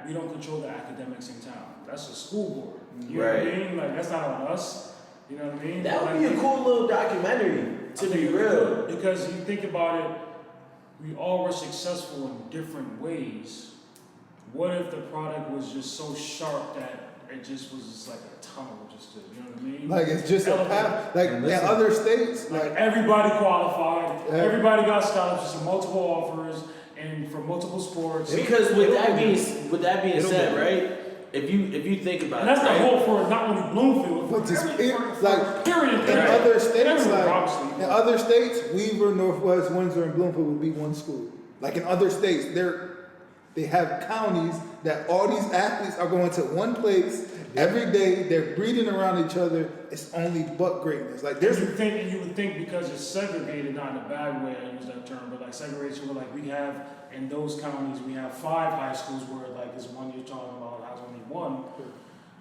We don't control the academics in town. That's a school board. You know what I mean? Like that's not on us. You know what I mean? That would be a cool little documentary, to be real. Because you think about it, we all were successful in different ways. What if the product was just so sharp that it just was just like a tunnel, you know what I mean? Like it's just a path. Like in other states, like everybody qualified, everybody got scholarships and multiple offers and for multiple sports. Because with that being said, right? If you think about and that's it, the right? hope for not only Bloomfield, but just period. In other states, in other states, Weaver, Northwest, Windsor, and Bloomfield would be one school. Like in other states, they have counties that all these athletes are going to one place every day. They're breeding around each other. It's only but greatness. Like you would think because it's segregated, not in a bad way. I use that term, but like segregation, where like we have in those counties, we have 5 high schools where like this one you're talking about has only one.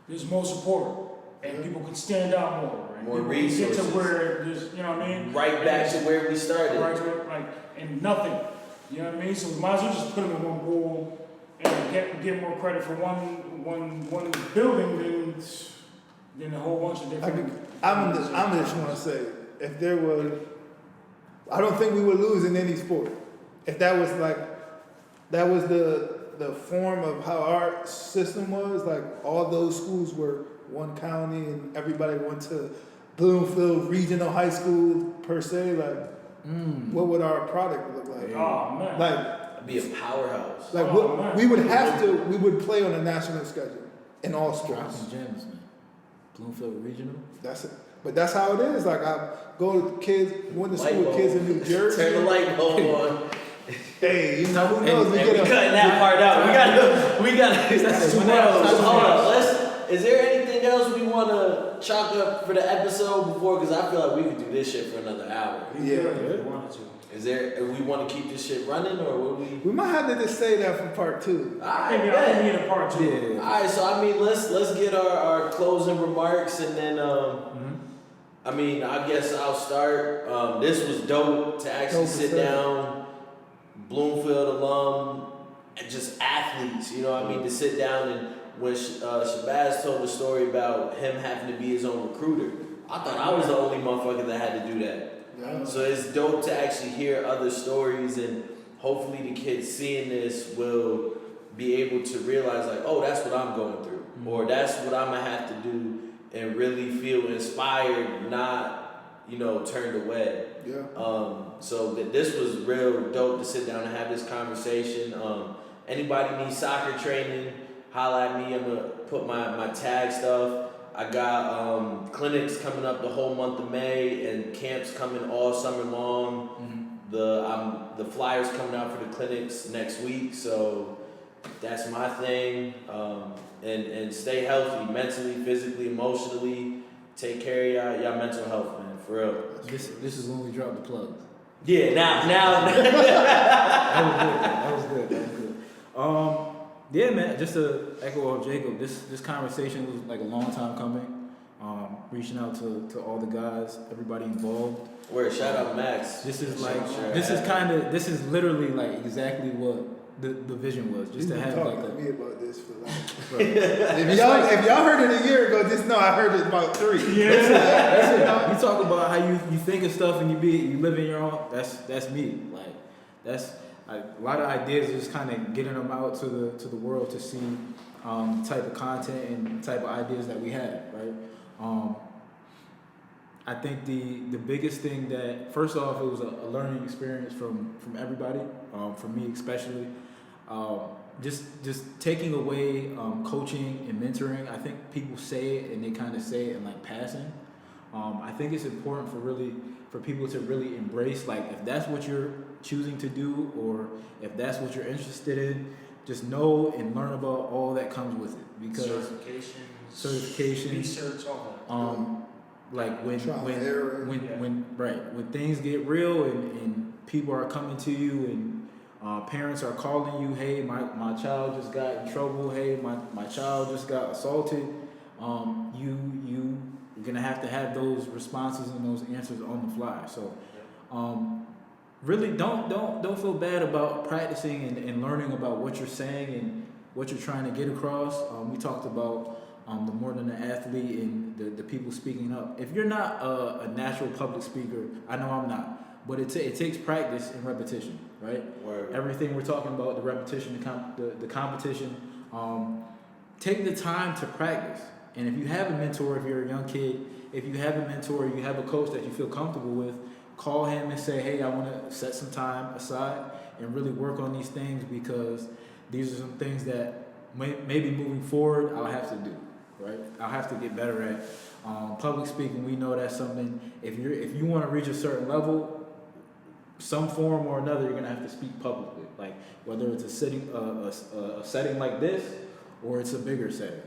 There's more support. And people can stand out more. And more Get resources. to where there's, you know what I mean? Right back to where we started. Right to like, and nothing. You know what I mean? So we might as well just put them in one bowl and get more credit for one building than a whole bunch of different. I'm just want to say, if there was, I don't think we would lose in any sport. If that was the form of how our system was, like all those schools were one county and everybody went to Bloomfield Regional High School per se, like what would our product look like? Oh man. Like be a powerhouse. Like we would play on a national schedule in all sports. Dropping gems, man. Bloomfield Regional. That's it. But that's how it is. Like I went to school with kids in New Jersey. Turn the light bulb on. Hey, you know who knows? We cutting that part out. We got. That's too much. Hold on. Is there anything else we want to chalk up for the episode before? Because I feel like we could do this shit for another hour. Yeah. We wanted to. Is there? We want to keep this shit running, or what we? We might have to just say that for part 2. I think we need a part 2. Yeah. All right. So I mean, let's get our closing remarks, and then I mean, I guess I'll start. This was dope to actually sit down, Bloomfield alum, and just athletes. You know what I mean? To sit down and when Shabazz told the story about him having to be his own recruiter, I thought I was the only motherfucker that had to do that. Yeah. So it's dope to actually hear other stories, and hopefully the kids seeing this will be able to realize like, oh, that's what I'm going through, or that's what I'm gonna have to do, and really feel inspired, not turned away. Yeah. So this was real dope to sit down and have this conversation. Anybody needs soccer training, holla at me. I'm gonna put my tag stuff. I got clinics coming up the whole month of May and camps coming all summer long. The flyers coming out for the clinics next week. So that's my thing. And stay healthy mentally, physically, emotionally. Take care of y'all mental health, man, for real. This is when we drop the plugs. Yeah, now. That was good. Yeah, man. Just to echo off Jacob, this conversation was like a long time coming. Reaching out to all the guys, everybody involved. Word, shout out Max. This is literally like exactly what the vision was. Just You've to been have talking like to me about this for like. Right. if y'all heard it a year ago, just know I heard it about 3. That's it. You talk about how you think of stuff and you live in your own. That's me. Like that's a lot of ideas. Just kind of getting them out to the world to see the type of content and the type of ideas that we have. Right. I think the biggest thing that first off, it was a learning experience from everybody, from me especially. Just taking away coaching and mentoring. I think people say it and they kind of say it in like passing. I think it's important for people to really embrace, like, if that's what you're choosing to do or if that's what you're interested in, just know and learn about all that comes with it. Because certifications, research, all that. Like when when things get real and people are coming to you and parents are calling you, hey, my child just got in trouble, hey, my child just got assaulted, you're gonna have to have those responses and those answers on the fly. So really don't feel bad about practicing and learning about what you're saying and what you're trying to get across. We talked about the more than an athlete and the people speaking up. If you're not a natural public speaker, I know I'm not, but it takes practice and repetition, right? Word. Everything we're talking about, the repetition, the competition, take the time to practice. And if you have a mentor, if you're a young kid, if you have a mentor, you have a coach that you feel comfortable with, call him and say, hey, I want to set some time aside and really work on these things because these are some things that maybe moving forward I'll have to do. Right, I'll have to get better at public speaking. We know that's something. If you want to reach a certain level, some form or another, you're gonna have to speak publicly. Like whether it's a setting like this, or it's a bigger setting.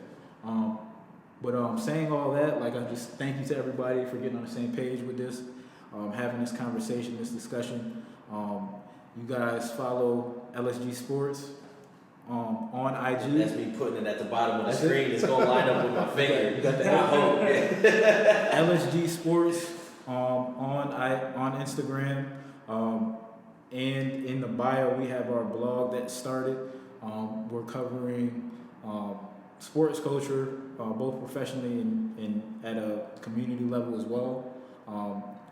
But saying all that, like I just thank you to everybody for getting on the same page with this, having this conversation, this discussion. You guys follow LSG Sports. On IG. That's me putting it at the bottom of the screen. It's gonna line up with my finger. You got the I hope. LSG Sports on Instagram. And in the bio we have our blog that started. We're covering sports culture, both professionally and at a community level as well.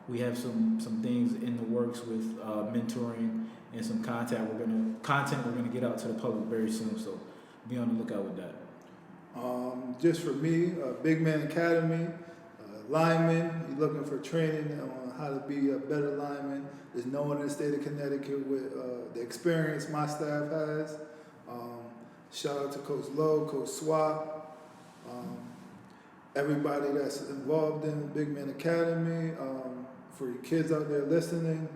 We have some things in the works with mentoring and some content we're gonna get out to the public very soon. So be on the lookout with that. Just for me, Big Man Academy, lineman. You're looking for training on how to be a better lineman. There's no one in the state of Connecticut with the experience my staff has. Shout out to Coach Lowe, Coach Swap, everybody that's involved in Big Man Academy. For your kids out there listening,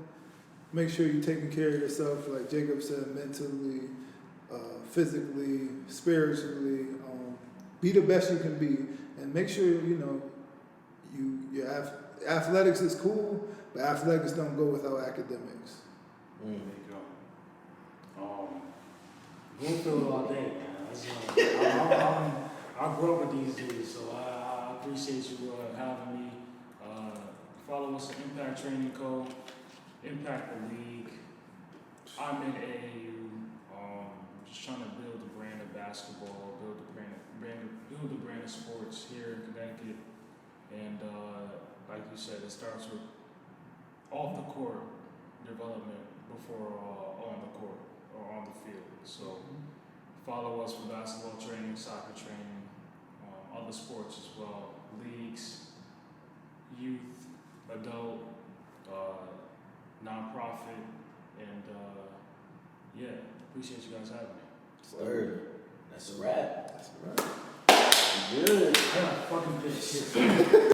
make sure you're taking care of yourself, like Jacob said, mentally, physically, spiritually. Be the best you can be, and make sure your athletics is cool, but athletics don't go without academics. There you go. Bloomfield all day, man. I grew up with these dudes, so I appreciate you having me. Follow us on Impact Training Co., Impact the League. I'm in AAU. Just trying to build the brand of basketball, build the brand of sports here in Connecticut. And like you said, it starts with off the court development before on the court or on the field. So follow us for basketball training, soccer training, other sports as well, leagues, youth, adult, nonprofit, and yeah, appreciate you guys having me. Word. That's a wrap. That's right. Good. I got fucking pissed.